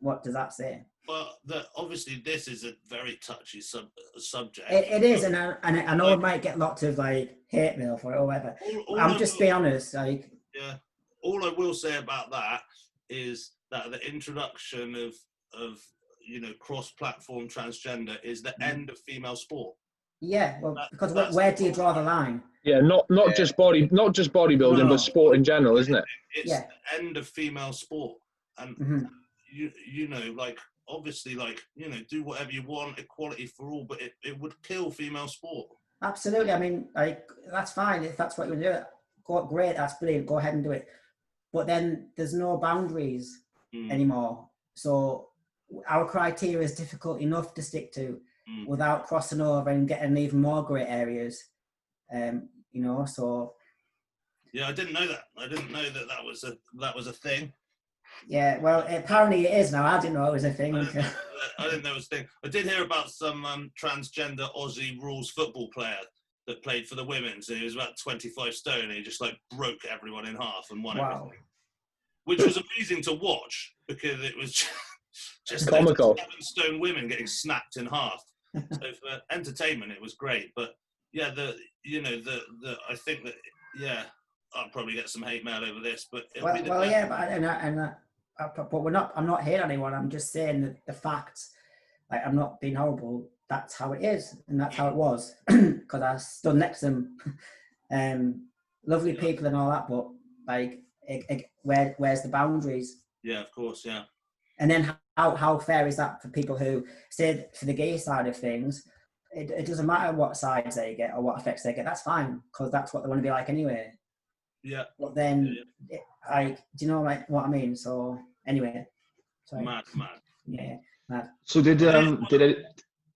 what does that say? Well, obviously this is a very touchy subject. It is, and I know it might get lots of like hate mail for it or whatever. I'm just being honest, like. Yeah, all I will say about that is that the introduction of you know, cross-platform transgender is the end of female sport. Yeah, well, because where do you draw the line? Yeah, not just bodybuilding, but sport in general, isn't it? It's the end of female sport, and you know, like, obviously, like, you know, do whatever you want, equality for all, but it would kill female sport. Absolutely. I mean, like, that's fine if that's what you do. Great, that's brilliant. Go ahead and do it. But then there's no boundaries anymore. So our criteria is difficult enough to stick to without crossing over and getting even more grey areas. You know, so. Yeah, I didn't know that. I didn't know that was a thing. Yeah, well, apparently it is now. I didn't know it was a thing. I didn't know it was a thing. I did hear about some transgender Aussie rules football player that played for the women's, and he was about 25 stone, and he just like broke everyone in half and won everything. Which was amazing to watch because it was just comical. 7-stone women getting snapped in half. So for entertainment, it was great. But yeah, I think that, yeah, I'll probably get some hate mail over this, but but we're not. I'm not hating anyone. I'm just saying that the facts. Like, I'm not being horrible. That's how it is, and that's how it was. Because I stood next to them, lovely people and all that. But like, where's the boundaries? Yeah, of course, yeah. And then how fair is that for people who say, for the gay side of things, it doesn't matter what sides they get or what effects they get. That's fine, because that's what they want to be like anyway. Yeah. But then, do you know like what I mean? So anyway. Sorry. Mad. Yeah, mad. So did it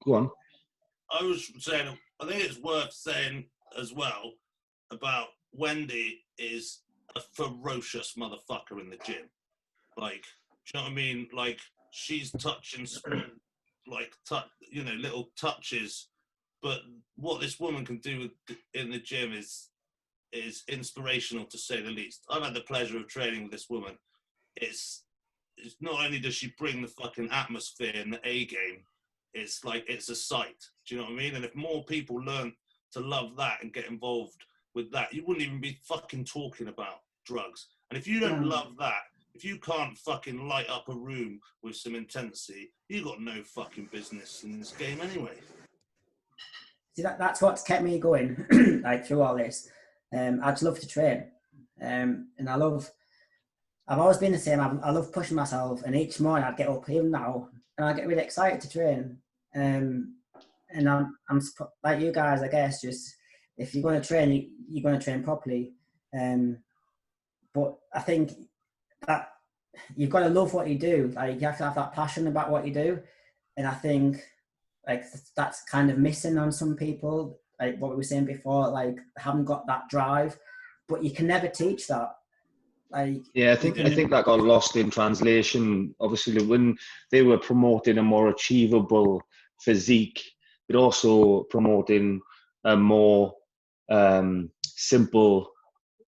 go on? I was saying, I think it's worth saying as well about Wendy is a ferocious motherfucker in the gym. Like, do you know what I mean? Like, she's touching, like, little touches. But what this woman can do in the gym is inspirational, to say the least. I've had the pleasure of training with this woman. It's not only does she bring the fucking atmosphere in the A game, it's like, it's a sight. Do you know what I mean? And if more people learn to love that and get involved with that, you wouldn't even be fucking talking about drugs. And if you don't love that, if you can't fucking light up a room with some intensity, you got no fucking business in this game anyway. See, that's what's kept me going, like, through all this. I just love to train, and I've always been the same. I love pushing myself, and each morning I'd get up, even now, and I get really excited to train. And I'm like you guys, I guess. Just if you're going to train, you're going to train properly. But But I think that you've got to love what you do. Like, you have to have that passion about what you do. And I think like that's kind of missing on some people, like what we were saying before, like haven't got that drive, but you can never teach that. Like, yeah, I think that got lost in translation. Obviously, when they were promoting a more achievable physique, but also promoting a more simple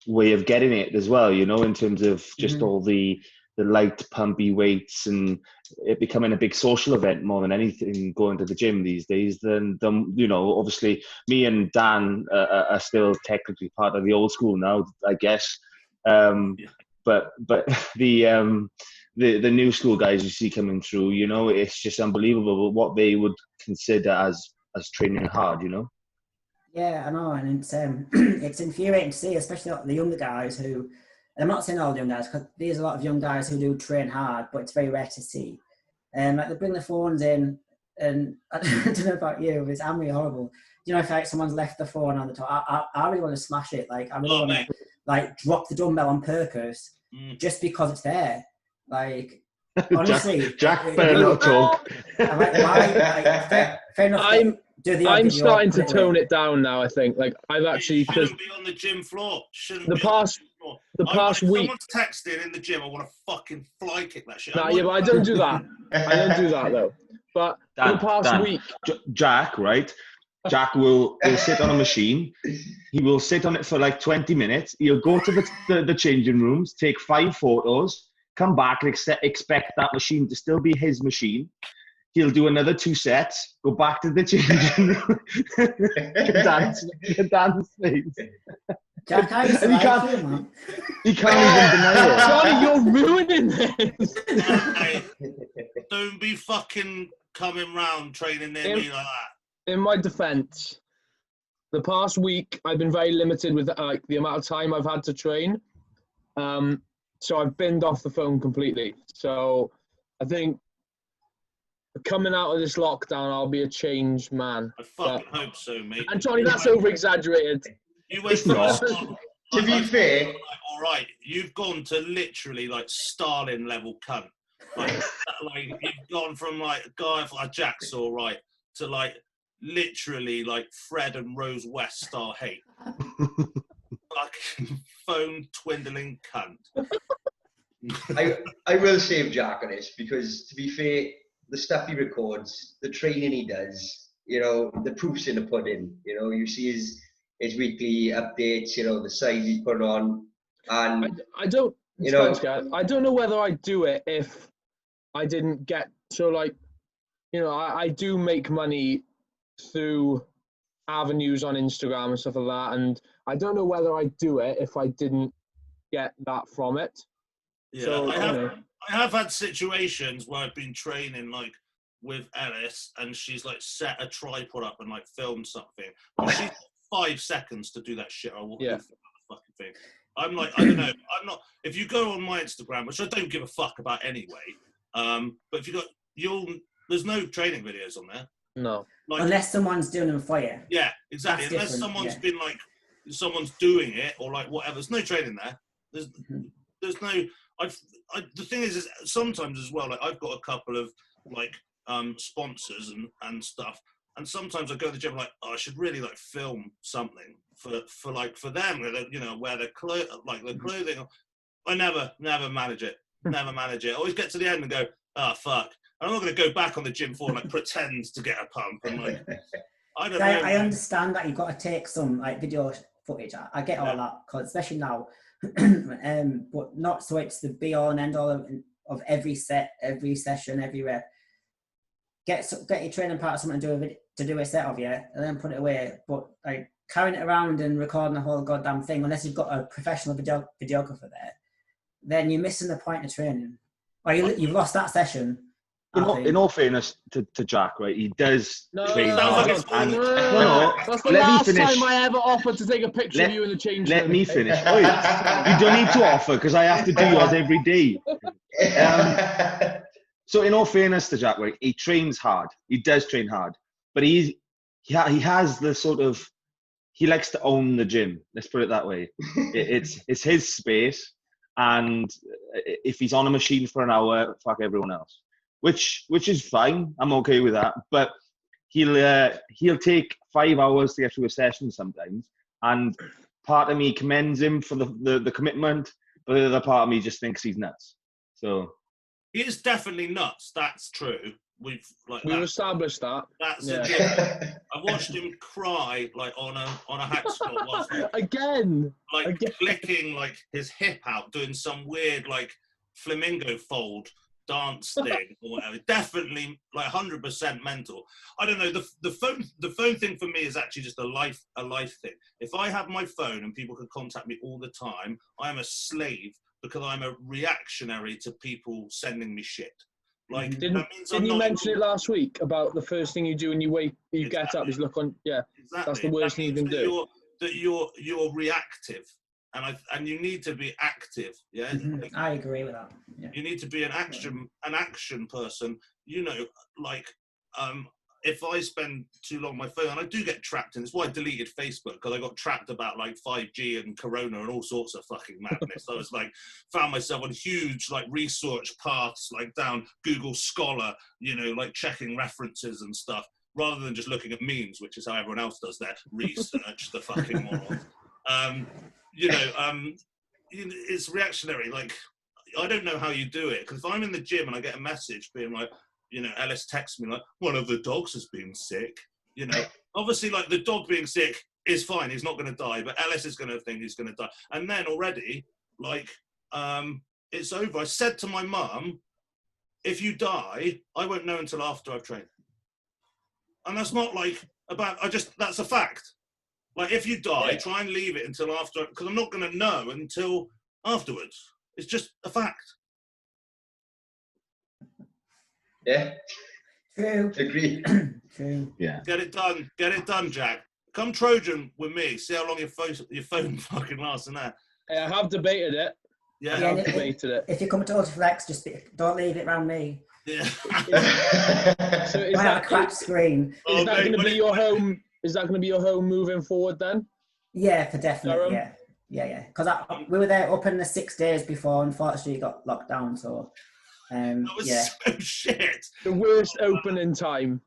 way of getting it as well, you know, in terms of just all the light pumpy weights, and it becoming a big social event more than anything, going to the gym these days. Then you know, obviously me and Dan are still technically part of the old school now, I guess. But the new school guys you see coming through, you know, it's just unbelievable what they would consider as training hard, you know. Yeah, I know, and it's it's infuriating to see, especially like the younger guys who, and I'm not saying all the young guys, because there's a lot of young guys who do train hard, but it's very rare to see. Like they bring the phones in, and I don't know about you, but it's really horrible. You know, if like someone's left the phone on the top, I really want to smash it. Like I really want to like drop the dumbbell on purpose, just because it's there. Like honestly, Jack better not talk. I'm like, why? Like, fair enough. I'm starting to tone it down now. I think, like, I've actually, because shouldn't be on the gym floor. the past week, someone's texting in the gym, I want to fucking fly kick that shit. Nah, yeah, but I don't do that. I don't do that though. But the past week, Jack, right? Jack will sit on a machine. He will sit on it for like 20 minutes. He'll go to the changing rooms, take 5 photos, come back and expect that machine to still be his machine. He'll do another 2 sets, go back to the changing room, dance face. Jack, he can't even deny it. Johnny, you're ruining this. Hey, don't be fucking coming round training near me like that. In my defence, the past week I've been very limited with the amount of time I've had to train. So I've binned off the phone completely. So I think coming out of this lockdown, I'll be a changed man. I fucking hope so, mate. And Johnny, that's over-exaggerated. You went from to be fair, all right, you've gone to literally like Stalin level cunt. Like you've gone from like a guy like Jacksaw, right, to like literally like Fred and Rose West style hate. Like phone twindling cunt. I will save Jack on this, because to be fair, the stuff he records, the training he does, you know, the proof's in the pudding. You know, you see his weekly updates, you know, the size he's put on, and I don't know whether I'd do it if I didn't get, so like, you know, I do make money through avenues on Instagram and stuff like that, and I don't know whether I'd do it if I didn't get that from it. Yeah, so, I have had situations where I've been training like with Ellis, and she's like set a tripod up and like filmed something. Well, she's 5 seconds to do that shit. I will film the fucking thing. I'm like, I don't know. I'm not. If you go on my Instagram, which I don't give a fuck about anyway, but if you got, there's no training videos on there. No. Like, unless someone's doing them for you. Yeah, exactly. That's unless someone's been like, someone's doing it or like whatever. There's no training there. There's no. The thing is sometimes as well. Like I've got a couple of like sponsors and stuff. And sometimes I go to the gym like, oh, I should really like film something for them, you know, wear their clothing. I never manage it. Never manage it. I always get to the end and go, oh fuck. I'm not going to go back on the gym floor and like pretend to get a pump. And like, I don't know. I understand that you've got to take some like video footage. I get all that, cause especially now, but not so it's the be all and end all of every set, every session, every rep. Get your training partner something to do a set of you, and then put it away. But like carrying it around and recording the whole goddamn thing, unless you've got a professional videographer there, then you're missing the point of training. Or you've lost that session. In all fairness to Jack, right, he does train hard. That's the last time I ever offered to take a picture of you in the change room. Let me finish. Oh, you don't need to offer, because I have to do yours every day. So in all fairness to Jack, right, he trains hard. He does train hard, but he has the sort of, he likes to own the gym. Let's put it that way. It's his space. and if he's on a machine for an hour, fuck everyone else, which is fine. I'm okay with that. But he'll take 5 hours to get through a session sometimes, and part of me commends him for the commitment, but the other part of me just thinks he's nuts. So he is definitely nuts. That's true. We've established that. That's yeah. a given. I watched him cry like on a hack squat once, again, flicking like his hip out, doing some weird like flamingo fold dance thing or whatever. Definitely like 100% mental. I don't know. The phone thing for me is actually just a life thing. If I have my phone and people can contact me all the time, I am a slave because I'm a reactionary to people sending me shit. Like, didn't you mention it last week about the first thing you do when you get up is look on? Yeah, exactly. That's the worst thing you can do. You're reactive, and you need to be active. Yeah, I agree with that. Yeah. You need to be an action person. You know, like if I spend too long on my phone, and I do get trapped in. It's why I deleted Facebook, because I got trapped about like 5G and Corona and all sorts of fucking madness. I was like, found myself on huge like research paths, like down Google Scholar, you know, like checking references and stuff, rather than just looking at memes, which is how everyone else does their research. The fucking morons. It's reactionary. Like, I don't know how you do it, because if I'm in the gym and I get a message being like, you know, Ellis texts me like, one of the dogs has been sick. You know, obviously, like, the dog being sick is fine. He's not going to die, but Ellis is going to think he's going to die. And then already, like, it's over. I said to my mum, if you die, I won't know until after I've trained. And that's not like that's a fact. Like, if you die, try and leave it until after, because I'm not going to know until afterwards. It's just a fact. Yeah. True. Agree. True. Yeah. Get it done, Jack. Come Trojan with me. See how long your phone fucking lasts in there. Hey, I have debated it. Yeah. I have debated it. If you come to Ultraflex, just don't leave it around me. Yeah. So I have a cracked screen. Is that going to be your home? Is that going to be your home moving forward then? Yeah, for definite. Durham? Yeah. Because we were there up in the 6 days before, unfortunately, it got locked down. So. That was so shit. The worst opening time.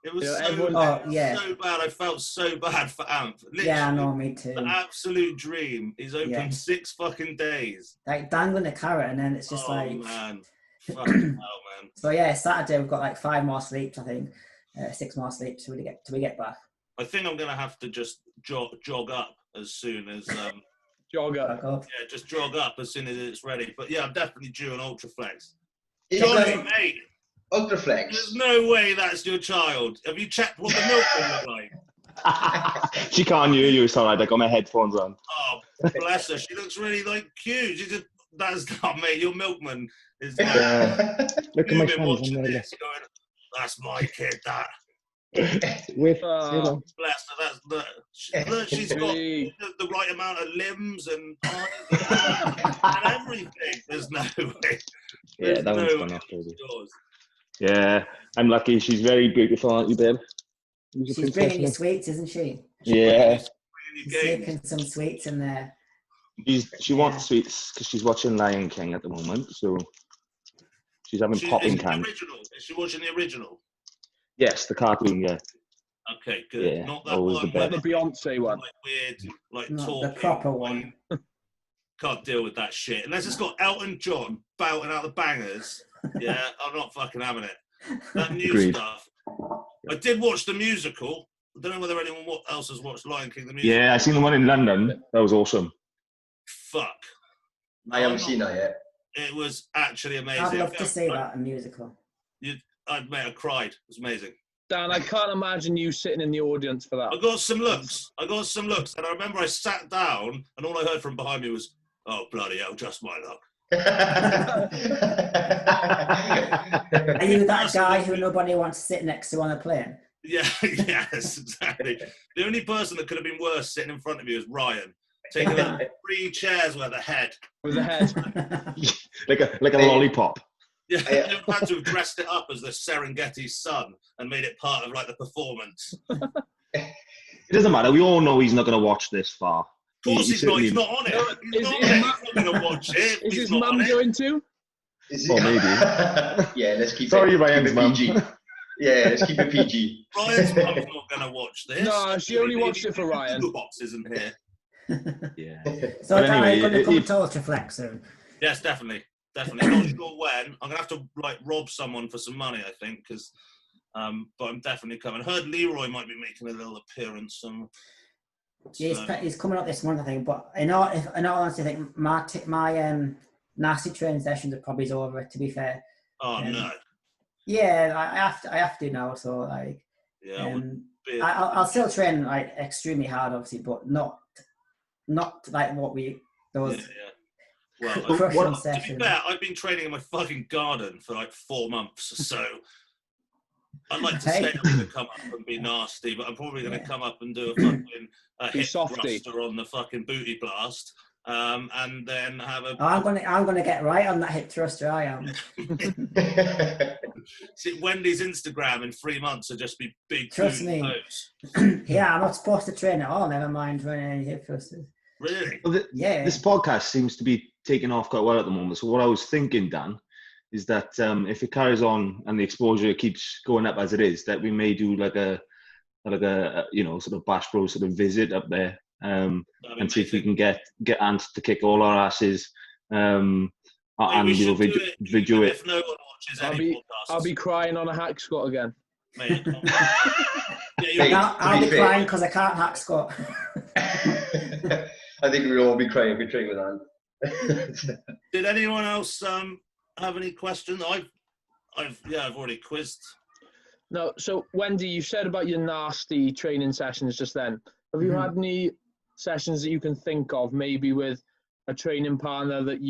It was so bad. I felt so bad for Amp. Literally, yeah, I know, me too. The absolute dream. He's open 6 fucking days. Like dangling a carrot, and then it's just oh, like. Man. Fucking hell, man. So yeah, Saturday we've got like 5 more sleeps, I think. 6 more sleeps till we get back. I think I'm gonna have to just jog up as soon as. Jog up. Yeah, just jog up as soon as it's ready. But yeah, I'm definitely due an Ultraflex. Johnny, mate. Ultraflex. There's no way that's your child. Have you checked what the milk will look like? She can't hear you, so I got my headphones on. Oh, bless her. She looks really like cute. That's not me. Your milkman is Look at my phone. watching this, going, that's my kid. That. With bless her. She's got the right amount of limbs and eyes and everything. There's no way. Yeah, that one's gone off. Yeah, I'm lucky. She's very beautiful, aren't you, babe? She's bringing you sweets, isn't she? Yeah. She's making some sweets in there. She wants sweets because she's watching Lion King at the moment, so she's having popping candy. Is she watching the original? Yes, the cartoon, yeah. Okay, good. Yeah, not that always one. the The Beyonce one. Like weird, like Not talking. the proper one. Can't deal with that shit. Unless it's got Elton John belting out the bangers. Yeah, I'm not fucking having it. That new Agreed. stuff. I did watch the musical. I don't know whether anyone else has watched Lion King the musical. Yeah, I seen the one in London. That was awesome. Fuck. I haven't seen that yet. It was actually amazing. I'd love to see that, a musical. I cried. It was amazing. Dan, I can't imagine you sitting in the audience for that. I got some looks. And I remember I sat down and all I heard from behind me was, oh, bloody hell, just my luck. Are you that guy who nobody wants to sit next to on a plane? Yeah, yes, exactly. The only person that could have been worse sitting in front of you was Ryan, taking up 3 chairs with a head. With a head. like a lollipop. Yeah, they had to have dressed it up as the Serengeti's son and made it part of like the performance. It doesn't matter. We all know he's not going to watch this far. course he's not. He's not on it. He's not going to watch it. Is his mum going to? Or maybe. Yeah, let's keep Sorry, it. Ryan's keep it mum. PG. Yeah, let's keep it PG. Ryan's mum's not going to watch this. No, she only watched it for Ryan. The box isn't here. Yeah. So But anyway, anyway, going to come if- to Ultraflex soon. Yes, definitely. Not sure when. I'm going to have to like rob someone for some money, I think, because. But I'm definitely coming. I heard Leroy might be making a little appearance. Yeah, he's coming up this month, I think. But in all honesty, I think my nasty training sessions are probably over. To be fair. Oh no. Yeah, I have to now. So like, yeah, I'll still train like extremely hard, obviously, but not like what we those. Yeah. Well, crushing to sessions. be fair, I've been training in my fucking garden for like 4 months, so I'd like to stay up and come up and be nasty, but I'm probably going to come up and do a fucking hip thruster on the fucking booty blast, and then have a. I'm gonna get right on that hip thruster. I am. See, Wendy's Instagram in 3 months will just be big. Trust me. Yeah, I'm not supposed to train at all. Never mind running any hip thrusters. Really? Well, Yeah. This podcast seems to be taking off quite well at the moment. So what I was thinking, Dan, is that if it carries on and the exposure keeps going up as it is, that we may do like a sort of Bash Bro sort of visit up there, and see if we can get Ant to kick all our asses, and we'll video it. If no one watches any podcasts, I'll be crying on a hack squat again. Mate, I'll be crying because I can't hack squat. I think we'll all be crying if we train with Ant. Did anyone else have any questions? I've already quizzed. No, so Wendy, you said about your nasty training sessions just then. Have you had any sessions that you can think of, maybe with a training partner that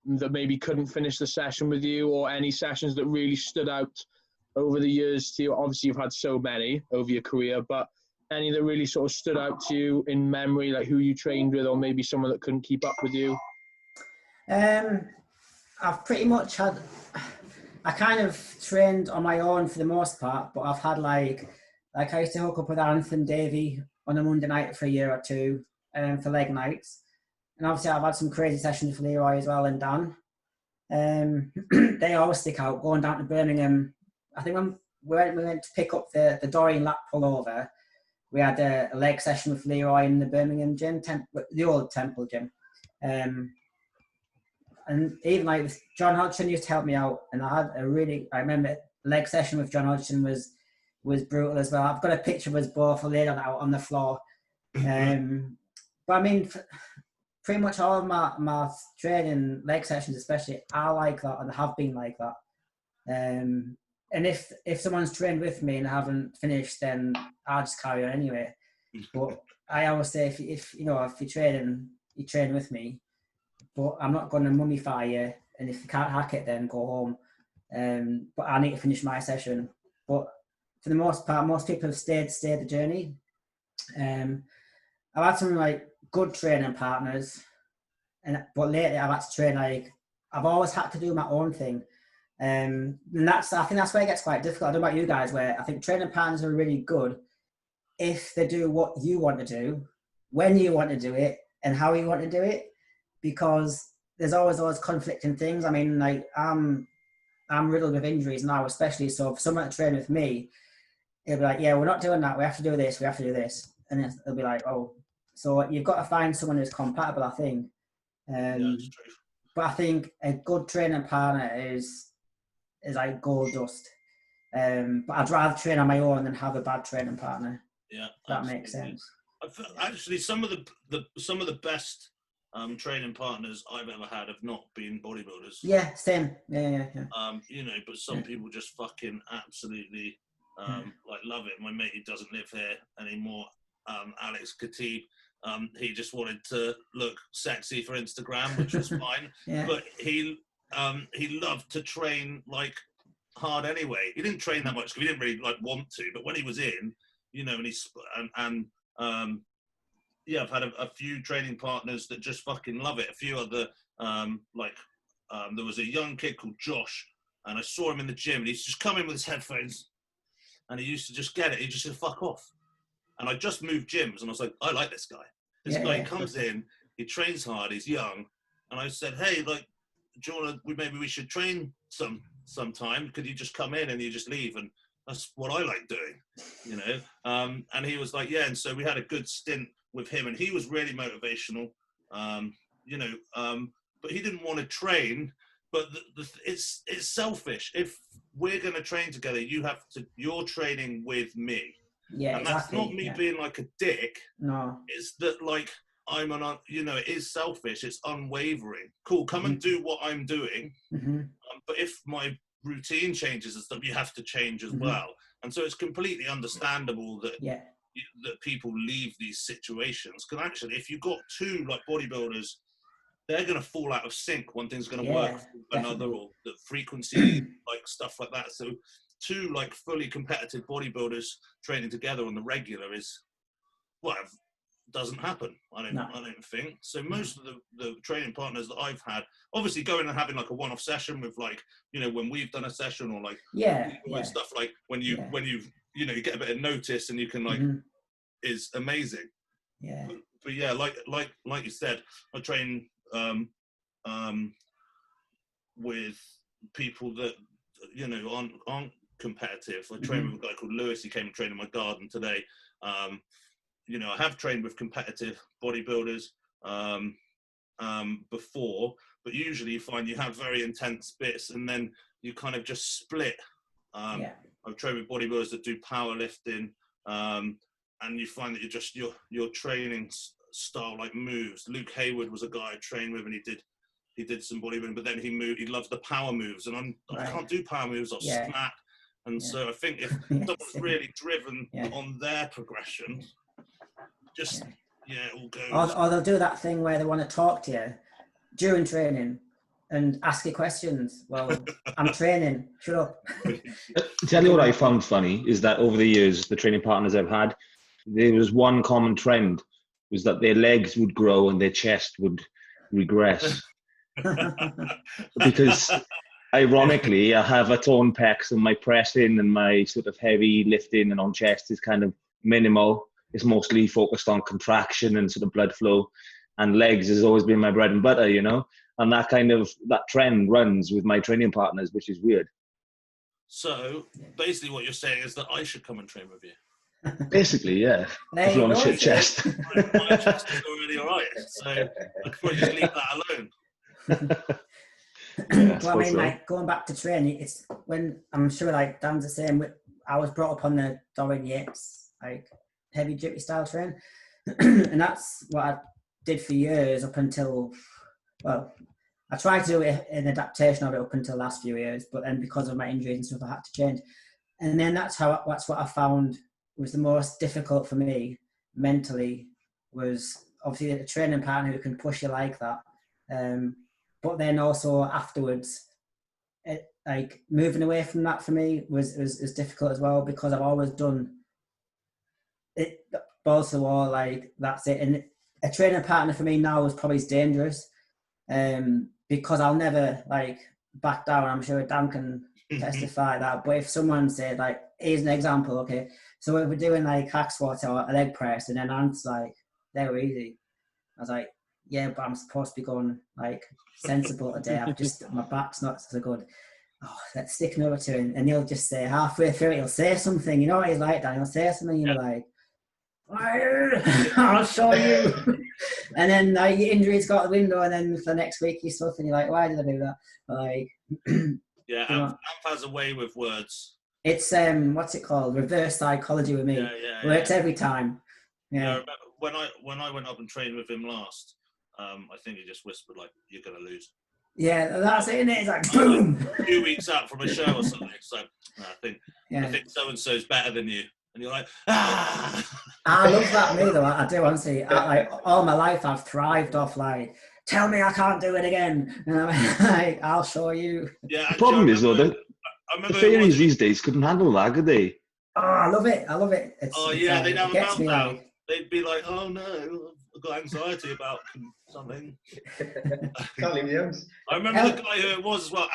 maybe couldn't finish the session with you, or any sessions that really stood out over the years to you? Obviously, you've had so many over your career, but any that really sort of stood out to you in memory, like who you trained with, or maybe someone that couldn't keep up with you? I've pretty much had. I kind of trained on my own for the most part, but I've had like I used to hook up with Anthony Davey on a Monday night for a year or two, for leg nights, and obviously I've had some crazy sessions for Leroy as well and Dan. They always stick out. Going down to Birmingham, I think when we went to pick up the Dorian lat pullover, we had a leg session with Leroy in the Birmingham gym, the old Temple gym. And even like John Hodgson used to help me out, and I remember leg session with John Hodgson was brutal as well. I've got a picture of us both laid out on the floor. But I mean, pretty much all of my training leg sessions, especially, are like that and have been like that. And if someone's trained with me and haven't finished, then I'll just carry on anyway. But I always say, if you're training, you train with me. But I'm not going to mummify you, and if you can't hack it, then go home. But I need to finish my session. But for the most part, most people have stayed the journey. I've had some like good training partners, but lately I've had to train like I've always had to do my own thing, and I think that's where it gets quite difficult. I don't know about you guys, where I think training partners are really good if they do what you want to do, when you want to do it, and how you want to do it. Because there's always those conflicting things. I mean, like I'm riddled with injuries now, especially. So if someone to train with me, it'll be like, yeah, we're not doing that. We have to do this. We have to do this. And it'll be like, oh, so you've got to find someone who's compatible, I think. Yeah, that's true. But I think a good training partner is like gold dust. But I'd rather train on my own than have a bad training partner. Yeah, that makes sense. Actually, some of the best training partners I've ever had have not been bodybuilders. Yeah, same. Yeah. But some people just fucking absolutely like love it. My mate who doesn't live here anymore, Alex Khatib, he just wanted to look sexy for Instagram, which was fine. Yeah. But he loved to train like hard anyway. He didn't train that much because he didn't really like want to. But when he was in, I've had a few training partners that just fucking love it. A few other, there was a young kid called Josh, and I saw him in the gym, and he used to just come in with his headphones, and he used to just get it. He just said, fuck off. And I just moved gyms, and I was like, I like this guy. This guy comes in, he trains hard, he's young, and I said, hey, like, do you want to, maybe we should train sometime. Could you just come in and you just leave? And that's what I like doing, you know. And he was like, yeah. And so we had a good stint with him, and he was really motivational, you know. But he didn't want to train. But it's selfish. If we're going to train together, you're training with me. Yeah, and that's not me being like a dick. No, It's that like you know, it is selfish. It's unwavering. Cool, come and do what I'm doing. But if my routine changes and stuff, you have to change as well. And so it's completely understandable that that people leave these situations. Because actually, if you've got two like bodybuilders, they're going to fall out of sync. One thing's going to work for another, or the frequency, like stuff like that. So two like fully competitive bodybuilders training together on the regular doesn't happen. I don't think. So most of the training partners that I've had, obviously going and having like a one-off session with like, you know, when we've done a session, or like stuff like when you you know, you get a bit of notice and you can like is amazing. But yeah, like you said, I train with people that, you know, aren't competitive. I train with a guy called Lewis. He came and trained in my garden today. You know, I have trained with competitive bodybuilders before, but usually you find you have very intense bits and then you kind of just split. I've trained with bodybuilders that do powerlifting, and you find that your training style like moves. Luke Hayward was a guy I trained with, and he did some bodybuilding, but then he loves the power moves, and I can't do power moves. I'll snap. And so I think if someone's really driven on their progression, just it all goes. Or they'll do that thing where they want to talk to you during training and ask you questions. Well, I'm training. Shut up. Tell you what I found funny is that over the years, the training partners I've had, there was one common trend, was that their legs would grow and their chest would regress. Because ironically, I have a toned pecs, and my pressing and my sort of heavy lifting and on chest is kind of minimal. It's mostly focused on contraction and sort of blood flow, and legs has always been my bread and butter, you know. And that trend runs with my training partners, which is weird. So basically, what you're saying is that I should come and train with you. Basically, yeah. If you want a shit chest. My chest is already all right, so I could probably just leave that alone. Well, I mean, like going back to training, it's when I'm sure like Dan's the same. I was brought up on the Dorian Yates like heavy duty style train, and that's what I did for years up until, well, I tried to do an adaptation of it up until the last few years, but then because of my injuries and stuff, I had to change. And then that's what I found was the most difficult for me mentally, was obviously a training partner who can push you like that. But then also afterwards, like moving away from that for me was difficult as well, because I've always done it, balls to the wall, like that's it. And a training partner for me now is probably dangerous, because I'll never like back down. I'm sure Dan can testify that. But if someone said like, here's an example, okay, so if we're doing like hack squat or a leg press, and then Ant's like, they were easy. I was like, yeah, but I'm supposed to be going like sensible today. My back's not so good. Oh, let's stick over to him, and he'll just say halfway through it, he'll say something. You know what he's like, Dan? He'll say something, you're like, I'll show you. And then like, your injury's got the window, and then for the next week you're stuff, and you're like, why did I do that? Like, yeah, Amp has a way with words. It's what's it called? Reverse psychology with me. Works every time. Yeah. When I went up and trained with him last, I think he just whispered like, "You're gonna lose." Yeah, that's it, isn't it? It's like boom. 2 weeks out from a show or something. So I think so and so's better than you, and you're like, ah. I love that me though. I do honestly. Like all my life, I've thrived off like, tell me I can't do it again, and I'm like, I'll show you. Yeah. The problem is though, the fairies these days couldn't handle that, could they? Oh, I love it. They'd have a meltdown. They'd be like, oh no, I've got anxiety about something. Can't leave the house. I remember the guy who it was as well.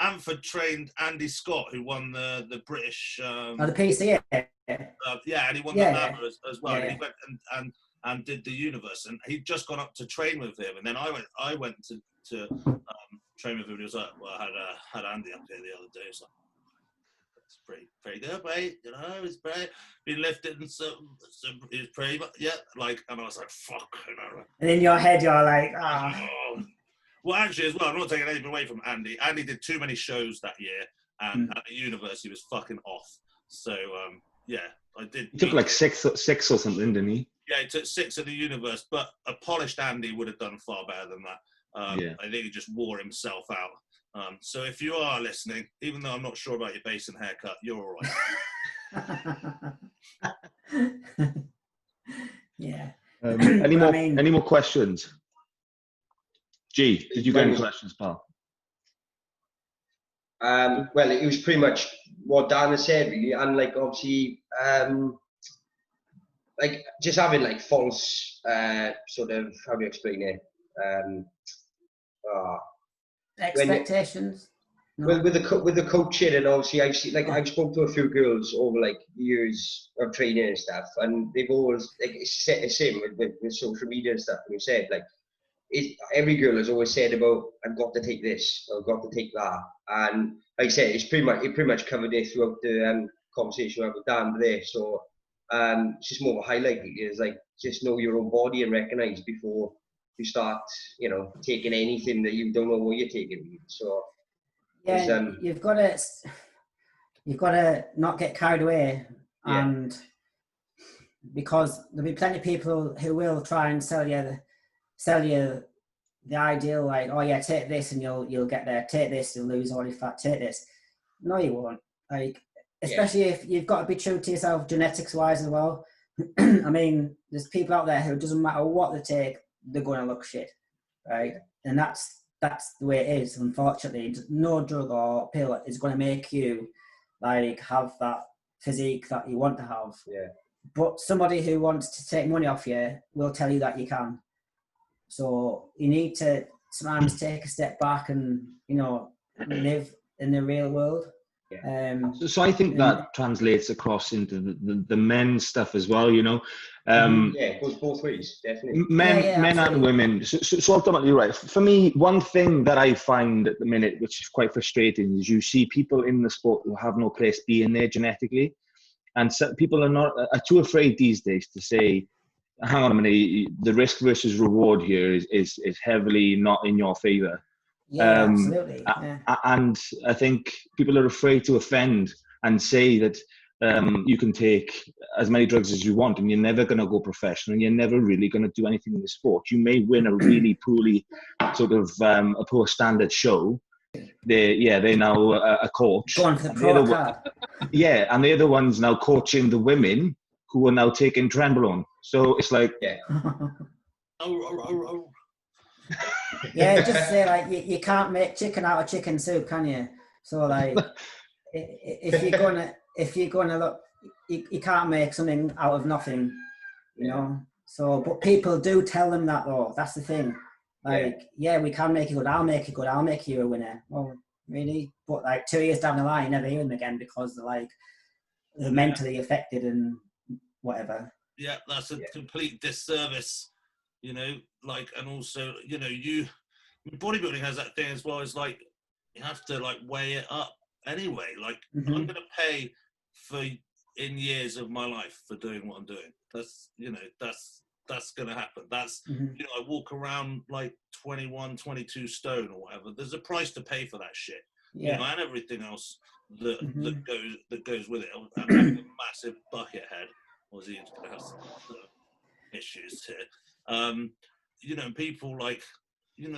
Amford trained Andy Scott, who won the British. The PCA. And he won the NABA as well. Yeah. And he went and did the universe, and he'd just gone up to train with him, and then I went to train with him. He was like, well, I had Andy up here the other day. It's like, it's pretty good, mate. You know, it's pretty been lifting some it's pretty, yeah, like, and I was like, fuck, you know. And in your head, you're like, ah. Oh. Well, actually, as well, I'm not taking anything away from Andy. Andy did too many shows that year, and at the university was fucking off. So, yeah, I did. He took like six or something, didn't he? Yeah, he took 6 at the universe, but a polished Andy would have done far better than that. Yeah. I think he just wore himself out. So if you are listening, even though I'm not sure about your base and haircut, you're all right. Yeah. Any more questions? G, did you get any questions, pal? Well, it was pretty much what Dan has said, really, and like obviously, like just having like false sort of, how do you explain it? Expectations. Well, with the coaching, and obviously I've seen, like, I've spoken to a few girls over like years of training and stuff, and they've always, like, it's the same with social media and stuff. And you said, like, every girl has always said about, I've got to take this, I've got to take that, and like I said, it pretty much covered it throughout the conversation with Dan there. So it's just more of a highlight. It's like, just know your own body and recognize before you start, you know, taking anything that you don't know what you're taking. So yeah, you've got to not get carried away, and because there'll be plenty of people who will try and sell you the ideal, like, oh yeah, take this and you'll get there, take this, you'll lose all your fat, take this. No, you won't. Like, especially if you've got to be true to yourself genetics wise as well. I mean, there's people out there who, it doesn't matter what they take, they're going to look shit, right? And that's the way it is. Unfortunately, no drug or pill is going to make you like have that physique that you want to have. Yeah. But somebody who wants to take money off you will tell you that you can. So you need to sometimes take a step back and, you know, live in the real world. So I think that translates across into the men's stuff as well, you know. It goes both ways, definitely. Men and women. So ultimately, right. For me, one thing that I find at the minute, which is quite frustrating, is you see people in the sport who have no place being there genetically, and so people are too afraid these days to say, hang on a minute, the risk versus reward here is heavily not in your favor. Yeah, absolutely. And I think people are afraid to offend and say that you can take as many drugs as you want and you're never going to go professional and you're never really going to do anything in the sport. You may win a really poorly sort of a poor standard show. They're now a coach. Going for the pro card. Yeah, and they're the ones now coaching the women who are now taking Trenbolone. So it's like... Yeah, just say like you can't make chicken out of chicken soup, can you? So like, if you're gonna look, you can't make something out of nothing, you know. So, but people do tell them that though. That's the thing. Like, we can make it good. I'll make it good. I'll make you a winner. Well, really? But like 2 years down the line, you never hear them again because they're mentally affected and whatever. Yeah, that's a complete disservice. You know, like, and also, you know, bodybuilding has that thing as well, as like, you have to like weigh it up anyway. Like, I'm going to pay in years of my life for doing what I'm doing. That's, you know, that's going to happen. That's, you know, I walk around like 21, 22 stone or whatever. There's a price to pay for that shit. You know, and everything else that goes with it. I'm having a massive bucket head. Or is he going to have some issues here? You know, people like, you know,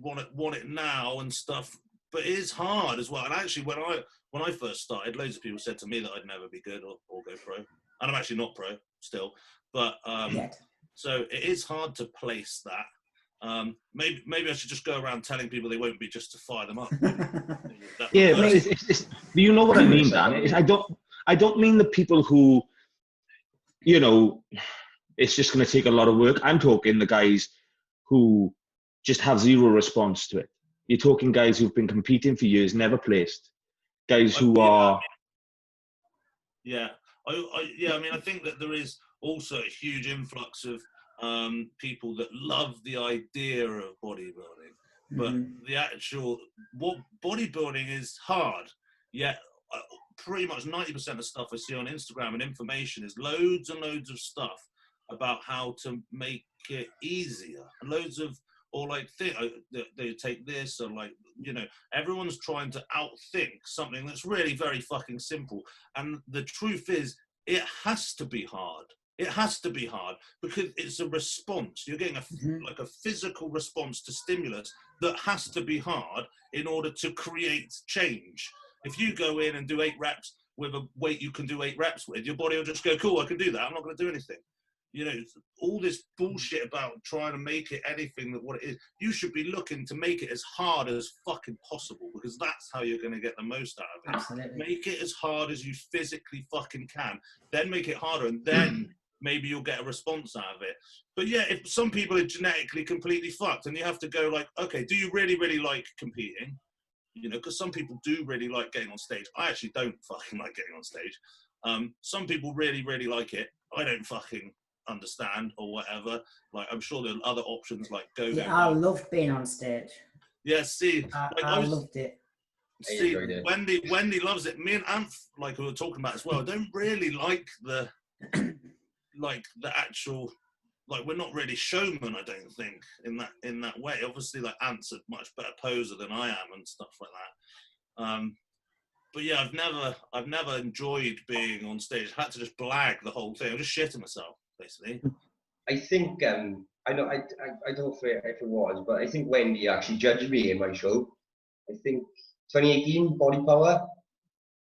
want it now and stuff, but it is hard as well. And actually, when I first started, loads of people said to me that I'd never be good or go pro, and I'm actually not pro still. But so it is hard to place that. Maybe I should just go around telling people they won't be just to fire them up. Yeah, but it's, do you know what I mean, Dan? I don't mean the people who, you know, it's just going to take a lot of work. I'm talking the guys who just have zero response to it. You're talking guys who've been competing for years, never placed. Guys who are... Yeah. I mean, I think that there is also a huge influx of people that love the idea of bodybuilding, but the actual bodybuilding is hard. Yet pretty much 90% of stuff I see on Instagram and information is loads and loads of stuff about how to make it easier, and loads of, or like they take this, or like, you know, everyone's trying to outthink something that's really very fucking simple. And the truth is, it has to be hard. It has to be hard because it's a response. You're getting like a physical response to stimulus that has to be hard in order to create change. If you go in and do 8 reps with a weight you can do 8 reps with, your body will just go, cool, I can do that. I'm not going to do anything. You know, all this bullshit about trying to make it anything that what it is. You should be looking to make it as hard as fucking possible, because that's how you're going to get the most out of it. Absolutely. Make it as hard as you physically fucking can. Then make it harder, and then maybe you'll get a response out of it. But yeah, if some people are genetically completely fucked, and you have to go like, okay, do you really, really like competing? You know, because some people do really like getting on stage. I actually don't fucking like getting on stage. Some people really, really like it. I don't fucking understand or whatever. Like, I'm sure there are other options like go. Yeah, I loved being on stage. Yeah, see, I loved it. See, Wendy loves it. Me and Anth, like we were talking about as well, don't really like the actual, like, we're not really showmen, I don't think, in that way. Obviously, like, Ant's a much better poser than I am and stuff like that. But yeah, I've never enjoyed being on stage. I had to just blag the whole thing. I was just shitting myself, basically. I think I don't know if it was, but I think Wendy actually judged me in my show. I think 2018 Body Power.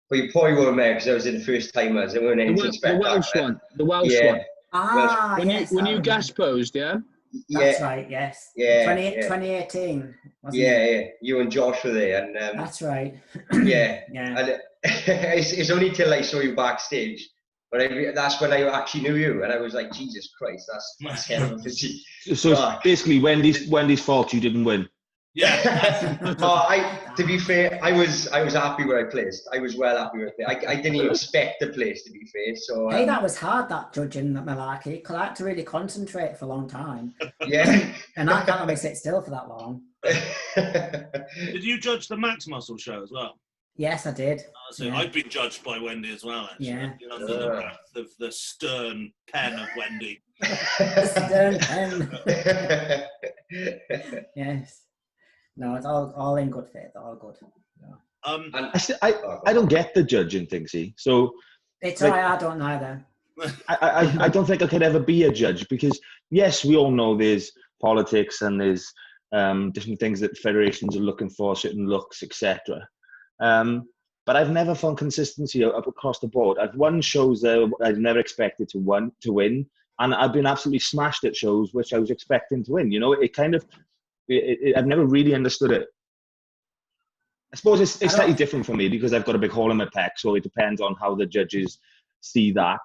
But you probably won't remember because I was in the first timers. It weren't anything spectacular. The Welsh one. Ah, when yes. when you guest posed, yeah? That's right, yes. Yeah. 2018, wasn't yeah, it? yeah. You and Josh were there. And, that's right. Yeah. Yeah. And it's only till I saw you backstage. But that's when I actually knew you. And I was like, Jesus Christ, that's hell of a physique. So it's basically Wendy's fault you didn't win. Yeah. To be fair, I was happy where I placed. I was well happy where I placed. I didn't even expect the place, to be fair. So hey, that was hard, that judging, that malarkey, because I had to really concentrate for a long time. Yeah. And I can't really sit still for that long. Did you judge the Max Muscle show as well? Yes, I did. So yeah. I've been judged by Wendy as well, actually. Yeah. Under the wrath of the stern pen of Wendy. Stern pen. Yes. No, it's all in good faith. All good. Yeah. I don't get the judging thing, see. So it's like, I don't either. I don't think I could ever be a judge because, yes, we all know there's politics and there's different things that federations are looking for, certain looks, etc. But I've never found consistency up across the board. I've won shows that I've never expected to win, and I've been absolutely smashed at shows which I was expecting to win. You know, I've never really understood it. I suppose it's slightly different for me because I've got a big hole in my pec, so it depends on how the judges see that.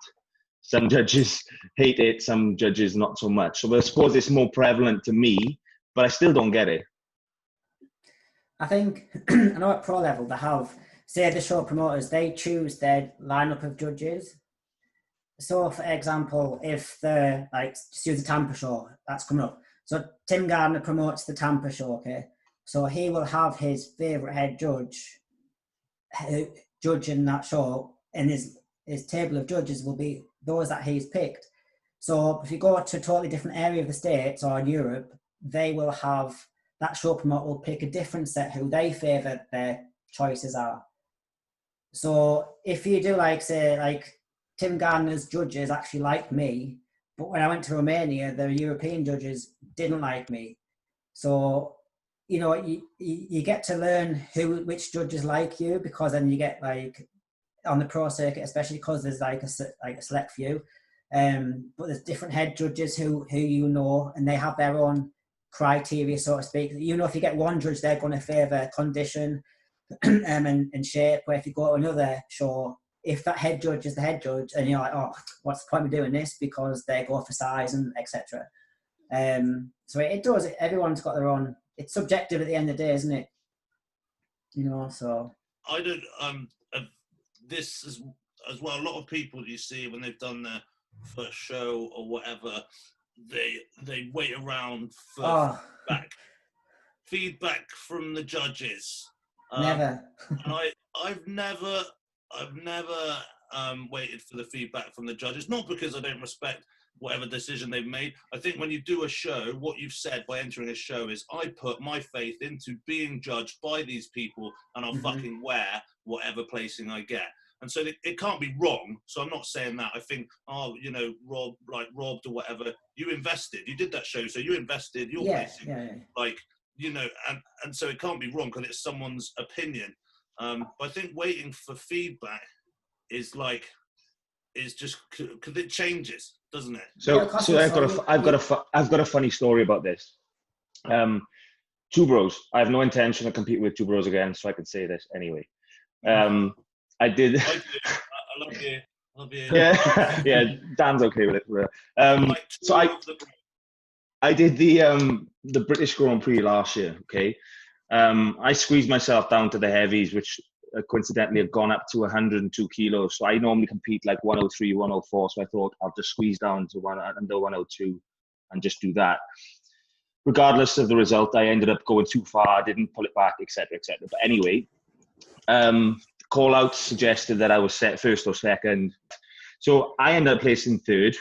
Some judges hate it, some judges not so much. So I suppose it's more prevalent to me, but I still don't get it. I think, I know at pro level they have, say the show promoters, they choose their lineup of judges. So for example, if just use the Tampa show, that's coming up. So Tim Gardner promotes the Tampa show, okay? So he will have his favourite head judge judging that show, and his table of judges will be those that he's picked. So if you go to a totally different area of the States or in Europe, they will have, that show promoter will pick a different set who they favour their choices are. So if you do say Tim Gardner's judges actually like me, but when I went to Romania, the European judges didn't like me. So, you know, you get to learn which judges like you, because then you get on the pro circuit, especially because there's a select few. But there's different head judges who you know, and they have their own criteria, so to speak. You know, if you get one judge, they're going to favour condition and shape, where if you go to another show, if that head judge is the head judge, and you're like, oh, what's the point of doing this? Because they go for size and etc. So it does. Everyone's got their own. It's subjective at the end of the day, isn't it? You know. So I don't. This is as well. A lot of people you see when they've done for a show or whatever, they wait around for feedback from the judges. Never. And I've never waited for the feedback from the judges, not because I don't respect whatever decision they've made. I think when you do a show, what you've said by entering a show is, I put my faith into being judged by these people, and I'll fucking wear whatever placing I get. And so it can't be wrong. So I'm not saying that. I think, robbed or whatever. You invested. You did that show, so you invested your placing. Yeah. And so it can't be wrong because it's someone's opinion. But I think waiting for feedback is just because it changes, doesn't it? So I've got a funny story about this. Two Bros. I have no intention of competing with Two Bros again, so I can say this anyway. I did. I love you. Yeah, yeah. Dan's okay with it. So I did the British Grand Prix last year. Okay, I squeezed myself down to the heavies, which coincidentally have gone up to 102 kilos. So I normally compete like 103, 104. So I thought I'll just squeeze down to under 102 and just do that. Regardless of the result, I ended up going too far. I didn't pull it back, etc., etc. But anyway, call out suggested that I was set first or second. So I ended up placing third.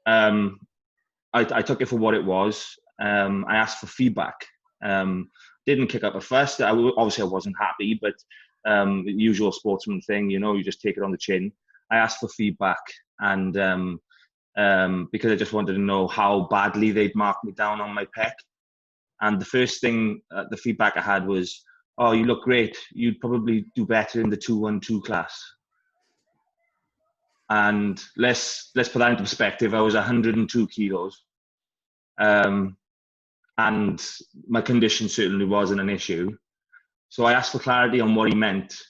I took it for what it was. I asked for feedback. Didn't kick up a fuss. Obviously, I wasn't happy, but the usual sportsman thing, you just take it on the chin. I asked for feedback, and because I just wanted to know how badly they'd marked me down on my pec. And the first thing, the feedback I had was, "Oh, you look great. You'd probably do better in the 212 class." And let's put that into perspective. I was 102 kilos. And my condition certainly wasn't an issue. So I asked for clarity on what he meant.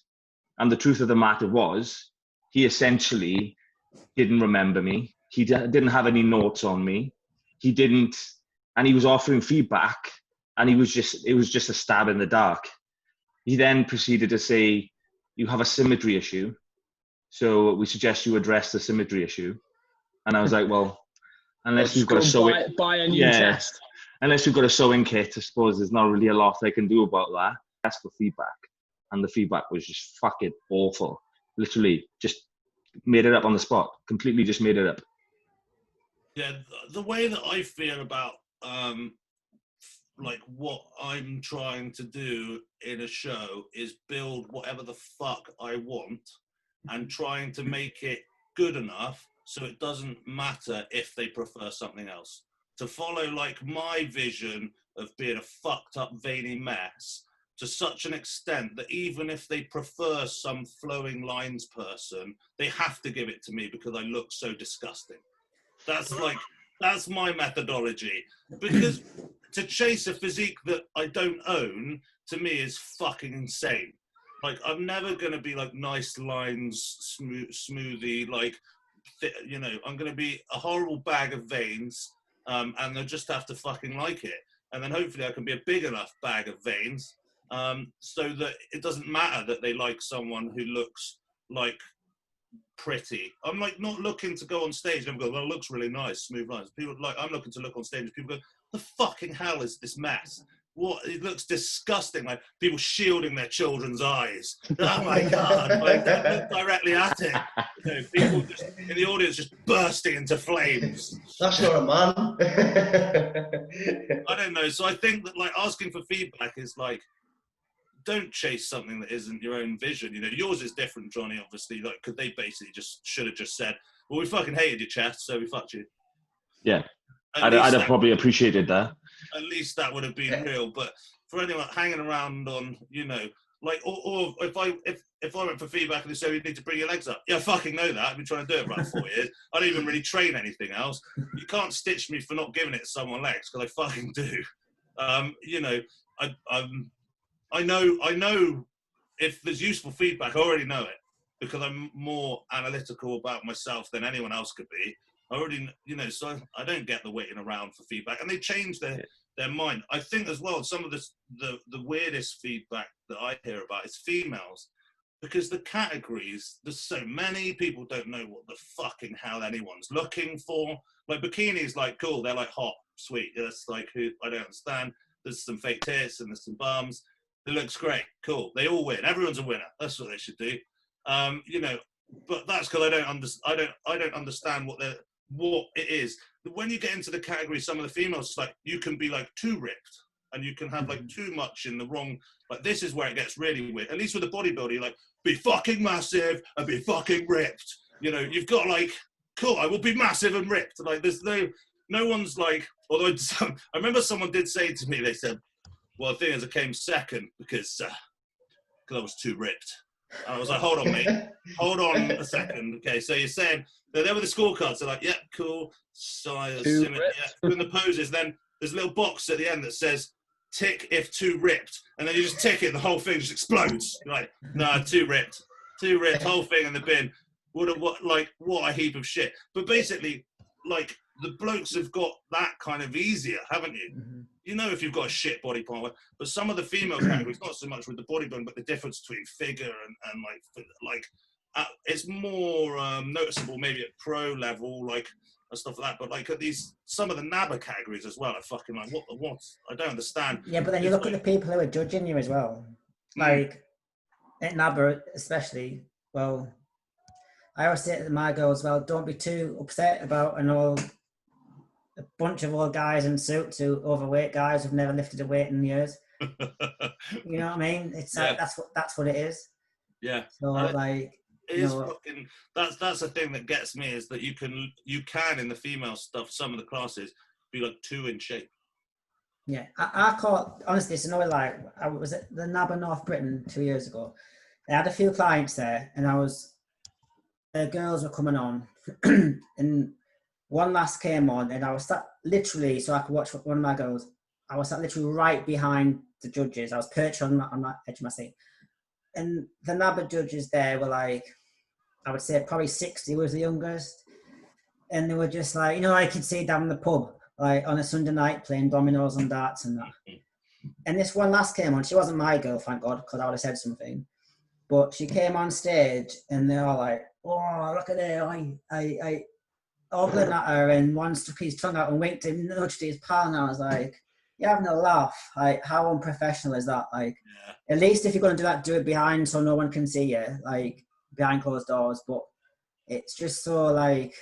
And the truth of the matter was, he essentially didn't remember me. He didn't have any notes on me. And he was offering feedback, and it was just a stab in the dark. He then proceeded to say, "You have a symmetry issue, so we suggest you address the symmetry issue." And I was like, well, unless you've got a sewing, buy a new test. Unless you've got a sewing kit, I suppose there's not really a lot I can do about that. Ask for feedback, and the feedback was just fucking awful. Literally, just made it up on the spot. Completely just made it up. Yeah, the way that I feel about what I'm trying to do in a show is build whatever the fuck I want, and trying to make it good enough so it doesn't matter if they prefer something else. To follow my vision of being a fucked up veiny mess to such an extent that even if they prefer some flowing lines person, they have to give it to me because I look so disgusting. That's my methodology. Because to chase a physique that I don't own, to me, is fucking insane. I'm never going to be nice lines, smoothie, I'm going to be a horrible bag of veins, and they'll just have to fucking like it. And then hopefully I can be a big enough bag of veins, so that it doesn't matter that they like someone who looks pretty. I'm not looking to go on stage and go, "Well, it looks really nice, smooth lines." People I'm looking to look on stage and people go, "The fucking hell is this mess? What? It looks disgusting." People shielding their children's eyes. Oh my God! Don't look directly at it. People just in the audience just bursting into flames. That's not a man. I don't know. So I think that asking for feedback is don't chase something that isn't your own vision. Yours is different, Johnny, obviously, because they basically should have just said, "Well, we fucking hated your chest, so we fucked you." Yeah. I'd have probably appreciated that. At least that would have been real. But for anyone hanging around on, or if I went for feedback and they say, "You need to bring your legs up." Yeah, I fucking know that. I've been trying to do it for about 4 years. I don't even really train anything else. You can't stitch me for not giving it to someone legs, because I fucking do. I know if there's useful feedback, I already know it, because I'm more analytical about myself than anyone else could be. I already, so I don't get the waiting around for feedback, and they change their mind. I think as well, some of the weirdest feedback that I hear about is females. because the categories, there's so many, people don't know what the fucking hell anyone's looking for. Like bikinis, like cool, they're like hot, sweet. That's like who I don't understand. There's some fake tits and there's some bums. It looks great, cool. They all win. Everyone's a winner. That's what they should do. You know, but that's because I don't understand what it is. When you get into the category, some of the females, like you can be like too ripped, and you can have like too much in the wrong. Like this is where it gets really weird. At least with the bodybuilder, you're like be fucking massive and be fucking ripped. You know, you've got like cool. I will be massive and ripped. Like there's no one's like. Although I remember someone did say to me, they said, "Well, the thing is, I came second because I was too ripped." And I was like, "Hold on, mate. Hold on a second. Okay, so you're saying they're there with the scorecards. They're like, yeah, cool, size, yeah, doing the poses. Then there's a little box at the end that says tick if too ripped, and then you just tick it, and the whole thing just explodes. You're like, nah, too ripped, whole thing in the bin. What a heap of shit. But basically, like the blokes have got that kind of easier, haven't you? Mm-hmm. You know, if you've got a shit body part, but some of the female categories, not so much with the bodybuilding, but the difference between figure and it's more noticeable maybe at pro level, like and stuff like that. But like at these some of the NABA categories as well, are fucking like what? I don't understand. Yeah, but then you look at the people who are judging you as well. Like at NABA especially. Well, I always say to my girls, well, don't be too upset about a bunch of old guys in suits who overweight guys who've never lifted a weight in years. You know what I mean? It's like that's what it is. Yeah. So like it is fucking that's the thing that gets me is that you can in the female stuff, some of the classes, be like too in shape. Yeah. I caught honestly it's another like I was at the NABA North Britain 2 years ago. I had a few clients there and girls were coming on and one last came on and I was sat literally so I could watch one of my girls. I was sat literally right behind the judges. I was perched on my edge of my seat. And the NABA judges there were like, I would say probably 60 was the youngest. And they were just like, you know, I could see down in the pub, like on a Sunday night playing dominoes and darts and that. And this one last came on. She wasn't my girl, thank God, because I would have said something. But she came on stage and they're all like, oh, look at her. I ogling at her and one stuck his tongue out and winked and nudged his pal. And I was like, you're having a laugh. Like, how unprofessional is that? Like, at least if you're going to do that, do it behind so no one can see you, like behind closed doors. But it's just so like,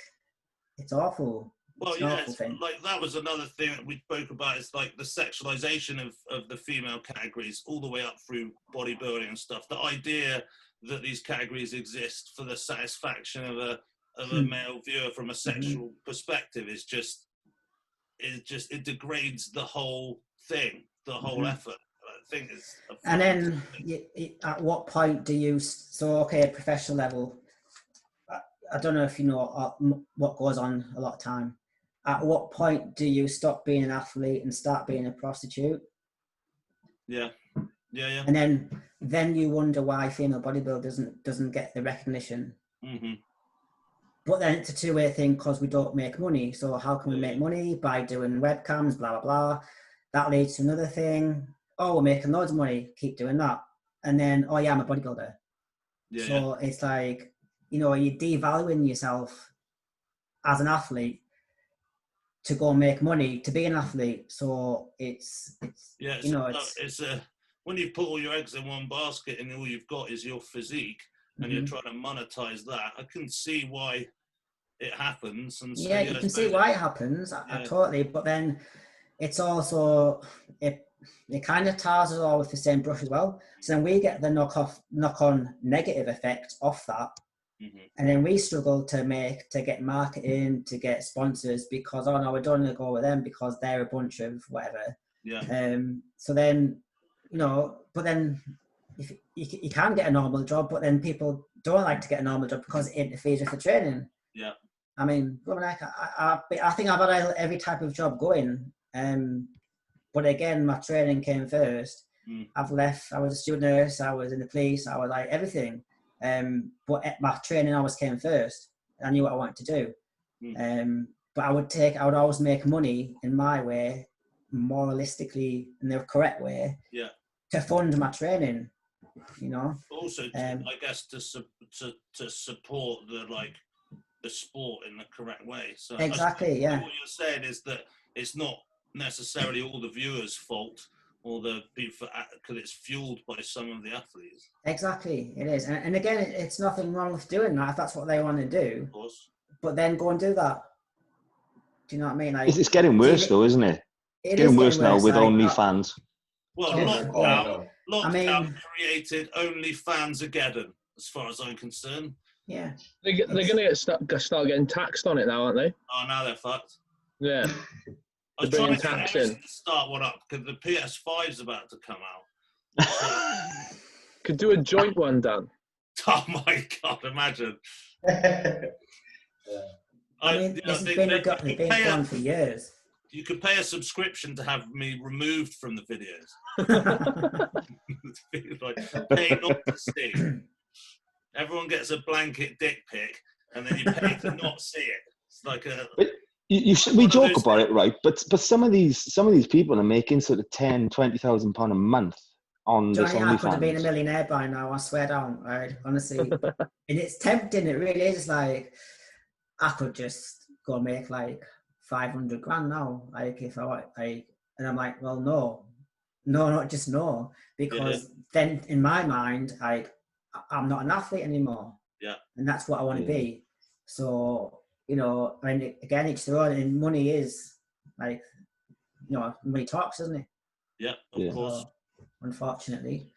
it's awful. Well, like that was another thing that we spoke about. Is like the sexualization of the female categories all the way up through bodybuilding and stuff. The idea that these categories exist for the satisfaction of a male viewer from a sexual perspective is it degrades the whole thing, the whole effort. I think is. And then at what point do you professional level? I don't know if you know what goes on a lot of time. At what point do you stop being an athlete and start being a prostitute? Yeah. And then you wonder why female bodybuilding doesn't get the recognition. Mm-hmm. But then it's a two-way thing because we don't make money. So how can we make money? By doing webcams, blah, blah, blah. That leads to another thing. Oh, we're making loads of money. Keep doing that. And then, oh yeah, I'm a bodybuilder. It's like, you know, you're devaluing yourself as an athlete to go and make money to be an athlete. So it's when you put all your eggs in one basket and all you've got is your physique and you're trying to monetize that, I can see why it happens. And so, you can see why it happens. I totally. But then it's also it kind of tars us all with the same brush as well. So then we get the knock-on negative effect off that. Mm-hmm. And then we struggle to get marketing, to get sponsors because, oh no, we don't want to go with them because they're a bunch of whatever. Yeah. So then, you know, but then if you can get a normal job, but then people don't like to get a normal job because it interferes with the training. Yeah. I mean, I think I've had every type of job going. But again, my training came first. I've left. I was a student nurse. I was in the police. I was like everything. But my training always came first. I knew what I wanted to do. But I would always make money in my way, moralistically in the correct way, to fund my training. you know. Also, I guess to support the sport in the correct way. So exactly, yeah. What you're saying is that it's not necessarily all the viewers' fault or the people, because it's fueled by some of the athletes. Exactly, it is. And again, it's nothing wrong with doing that if that's what they want to do. Of course. But then go and do that. Do you know what I mean? Like, It's getting worse though, isn't it? It's getting worse now with OnlyFans. Well, lockdown created OnlyFans-ageddon, as far as I'm concerned. Yeah. They're going to start getting taxed on it now, aren't they? Oh, now they're fucked. Yeah. I was trying to start one up because the PS5's about to come out. Could do a joint one, Dan. Oh my God, imagine. I mean, this has been going for years. You could pay a subscription to have me removed from the videos. Like, pay not to see. Everyone gets a blanket dick pic, and then you pay to not see it. It's like a. We joke about it, right? But some of these people are making sort of £10,000-20,000 a month on this OnlyFans. I could have been a millionaire by now. I swear down, right? Honestly, and it's tempting. It really is. Like, I could just go make like 500 grand now. Like, if I and I'm like, well, no, not just no, because then in my mind, I'm not an athlete anymore. Yeah, and that's what I want to be. So. You know, I mean, again, each their own, and money is like, you know, money talks, doesn't it? Yeah, of course. Unfortunately.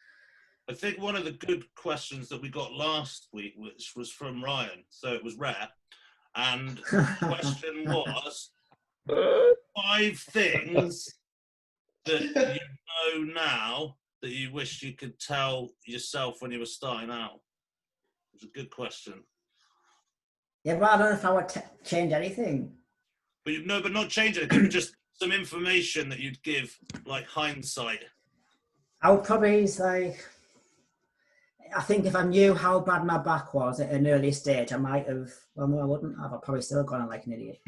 I think one of the good questions that we got last week, which was from Ryan, so it was rare, and the question was 5 things that you know now that you wish you could tell yourself when you were starting out. It was a good question. Yeah, but I don't know if I would change anything. But but not change anything. Just some information that you'd give, like hindsight. I would probably say, I think if I knew how bad my back was at an early stage, I might have. Well, no, I wouldn't have. I'd probably still gone on like an idiot.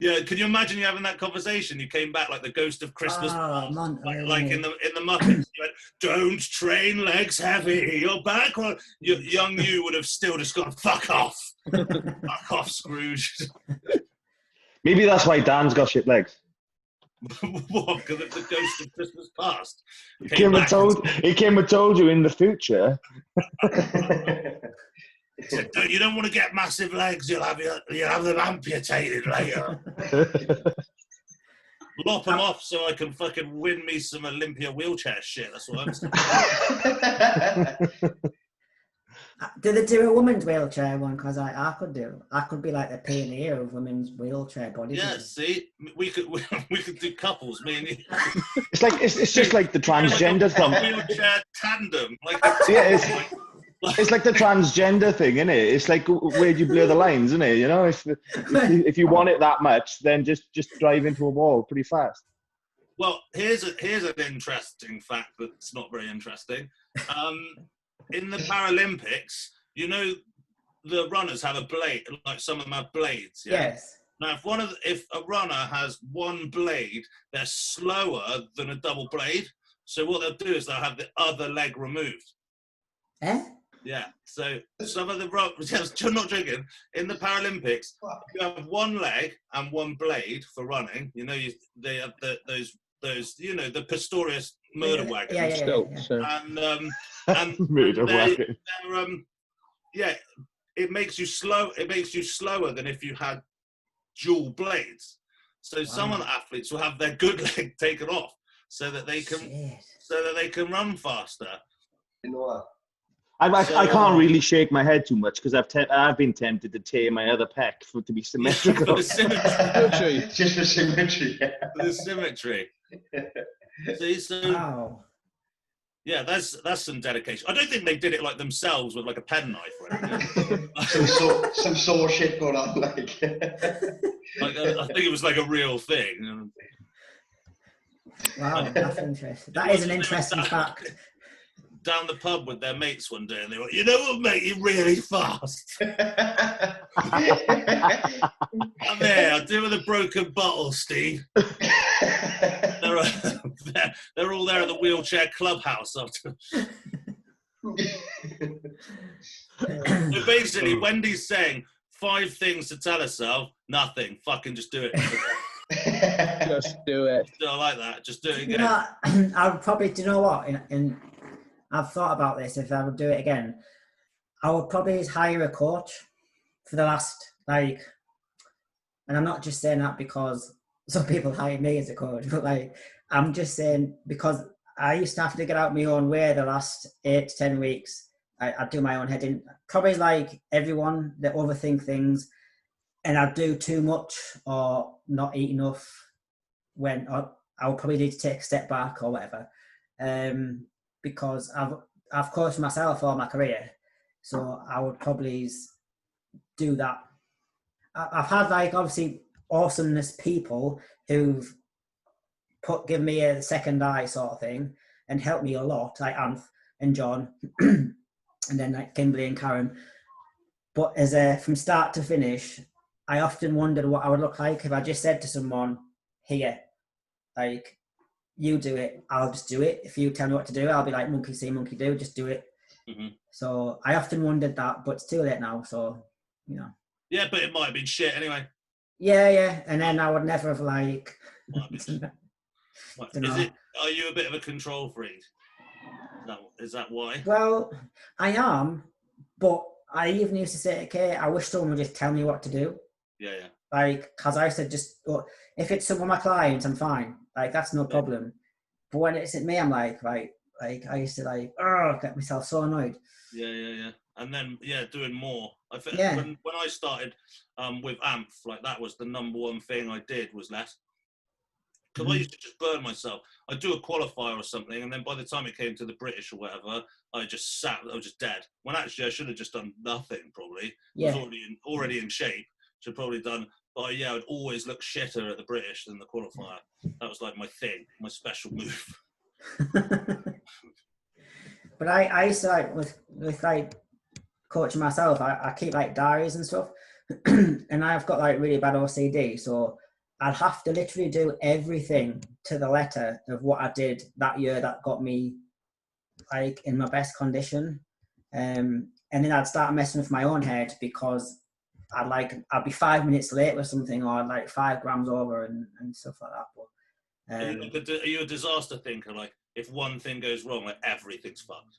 Yeah, can you imagine you having that conversation? You came back like the ghost of Christmas, like in the Muppets. You went, "Don't train legs heavy. Your back." Well, young you would have still just gone, "Fuck off, fuck off, Scrooge." Maybe that's why Dan's got shit legs. What? Because of the ghost of Christmas past. He came and told you in the future. Said, you don't want to get massive legs. You'll have them amputated later. Lop them off so I can fucking win me some Olympia wheelchair shit. That's what I'm saying. Do they do a women's wheelchair one? Because I could be like the pioneer of women's wheelchair bodybuilding. Yeah, see, we could do couples, me and you. It's just like the transgender thing. Wheelchair tandem, it's like the transgender thing, isn't it? It's like, where do you blur the lines, isn't it? You know, if you want it that much, then just drive into a wall pretty fast. Well, here's an interesting fact that's not very interesting. In the Paralympics, you know, the runners have a blade, like some of them have blades. Yeah? Yes. Now, if a runner has one blade, they're slower than a double blade. So what they'll do is they'll have the other leg removed. Eh? Yeah. So some of the I'm not joking. In the Paralympics, you have one leg and one blade for running. You know, they have those the Pistorius murder wagon. Yeah. And murder wagon. It makes you slow. It makes you slower than if you had dual blades. So some of the athletes will have their good leg taken off so that they can run faster. You know what? I can't really shake my head too much because I've been tempted to tear my other pec to be symmetrical. For the symmetry. Just for symmetry. For the symmetry. See, so wow. Yeah, that's some dedication. I don't think they did it like themselves with like a penknife or anything. some sore shit going on, like. I think it was like a real thing. Wow, that's interesting. That is an interesting fact. Down the pub with their mates one day, and they were, "You know what, mate? You're really fast." I'm there. I'll do with a broken bottle, Steve. They're they're all there at the wheelchair clubhouse after. So basically, Wendy's saying 5 things to tell herself. Nothing. Fucking just do it. Just do it. I like that. Just do it again. I would probably, do you know what? And I've thought about this. If I would do it again, I would probably hire a coach for the last, like, and I'm not just saying that because some people hire me as a coach, but like, I'm just saying because I used to have to get out my own way the last 8 to 10 weeks. I do my own head in. Probably like everyone that overthink things, and I do too much or not eat enough when I'll probably need to take a step back or whatever. Because I've coached myself all my career, so I would probably do that. I've had like obviously awesomeness people who've given me a second eye sort of thing and helped me a lot, like Anth and John, and then like Kimberly and Karen. But from start to finish, I often wondered what I would look like if I just said to someone, "Here, like, you do it, I'll just do it. If you tell me what to do, I'll be like, monkey see, monkey do, just do it." Mm-hmm. So I often wondered that, but it's too late now, so, you know. Yeah, but it might have been shit anyway. Yeah, and then I would never have, like... Are you a bit of a control freak? Is that why? Well, I am, but I even used to say, okay, I wish someone would just tell me what to do. Yeah. Like, because I said if it's some of my clients, I'm fine. Like, that's no problem. But when it's at me, I'm like, right, like, I used to get myself so annoyed. Yeah. And then, doing more. I think when I started with AMP, like, that was the number one thing I did was less. Because I used to just burn myself. I'd do a qualifier or something, and then by the time it came to the British or whatever, I was just dead. When actually I should have just done nothing, probably. Yeah. I was already in shape. Should probably done, but yeah, I'd always look shitter at the British than the qualifier. That was like my thing, my special move. But I used to, like, with like coaching myself, I keep like diaries and stuff, and I've got like really bad OCD, so I'd have to literally do everything to the letter of what I did that year that got me like in my best condition, and then I'd start messing with my own head because I'd be 5 minutes late with something, or like 5 grams over and stuff like that. But are you a disaster thinker? Like, if one thing goes wrong, like, everything's fucked?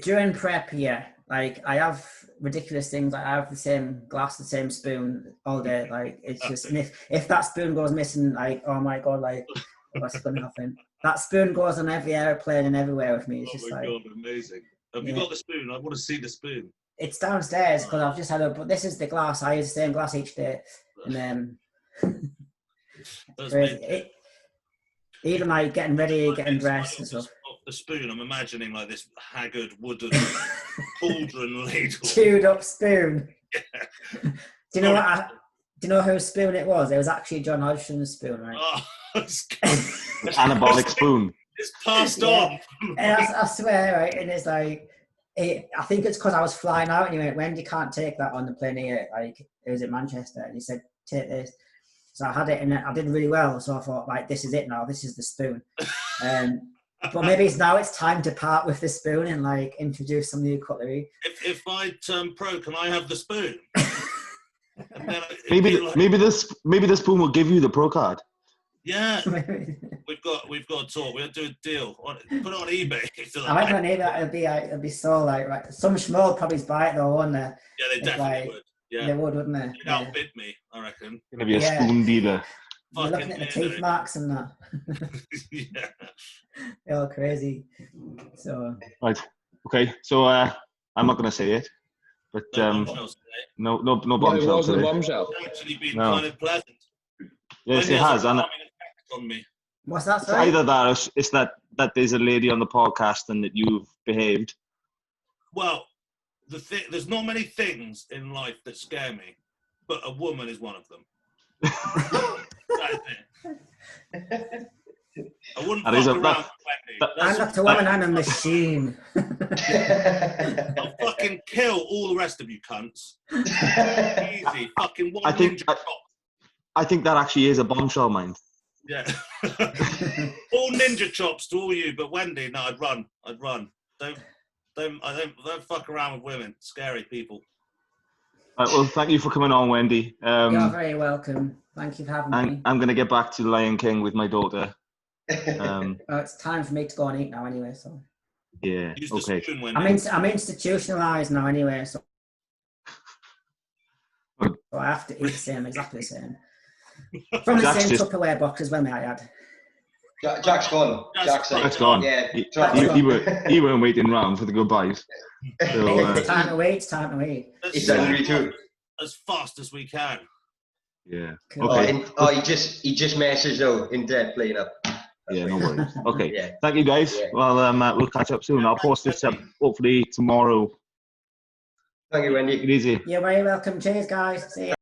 During prep, yeah. Like, I have ridiculous things. Like, I have the same glass, the same spoon all day. Like, it's just, and if that spoon goes missing, like, oh my God, like, what's going to happen? That spoon goes on every airplane and everywhere with me. It's just like, God, amazing. Have you got the spoon? I want to see the spoon. It's downstairs because I've just had but this is the glass. I use the same glass each day. And then, even like getting ready, getting dressed and stuff. The spoon, I'm imagining like this haggard wooden cauldron ladle. Chewed up spoon. Yeah. Do you know what? Do you know whose spoon it was? It was actually John Hodgson's spoon, right? Oh, anabolic spoon. It's passed on. And I swear, right? And it's like, I think it's because I was flying out and he went, Wendy can't take that on the plane here. Like, it was at Manchester. And he said, take this. So I had it and I did really well. So I thought, like, this is it now. This is the spoon. But maybe it's time to part with the spoon and like introduce some new cutlery. If I turn pro, can I have the spoon? Maybe the spoon will give you the pro card. Yeah, we've got to talk. We'll do a deal. Put it on eBay. I might on eBay. It'd be so like right. Some schmo would probably buy it though, wouldn't they? Yeah, they definitely would. Yeah, they would, wouldn't they? They'd outbid me, I reckon. Gonna be a spoon dealer. You're looking at the teeth marks and that. Yeah, they're all crazy. So right, okay. So I'm not gonna say it, but no bombshells. It wasn't a bombshell. It's actually been kind of pleasant. Yes, it has. And on me. What's that? It's either that or it's that there's a lady on the podcast and that you've behaved. Well, there's not many things in life that scare me, but a woman is one of them. That's it. I wouldn't fuck around with Wendy. I'm not a woman, I'm a machine. I'll fucking kill all the rest of you cunts. Easy. Fucking one ninja chop. I think that actually is a bombshell, mind. Yeah. All ninja chops to all you, but Wendy, no, I'd run. Don't fuck around with women. Scary people. Well, thank you for coming on, Wendy. You're very welcome. Thank you for having me. I'm going to get back to Lion King with my daughter. Well, it's time for me to go and eat now anyway, so. Yeah, okay. Spoon, I'm institutionalized now anyway, so I have to eat exactly the same. From the same Tupperware box as well, may I add. Jack's gone. Jack's gone. Yeah, he weren't waiting around for the goodbyes. So, it's time to wait. He's hungry too. As fast as we can. Yeah. Cool. Okay. He just messaged out in dead playing up. Yeah, no worries. Okay. Yeah. Thank you, guys. Yeah. Well, we'll catch up soon. I'll post this up hopefully tomorrow. Thank you, Wendy. Take it easy. You're very welcome. Cheers, guys. See you.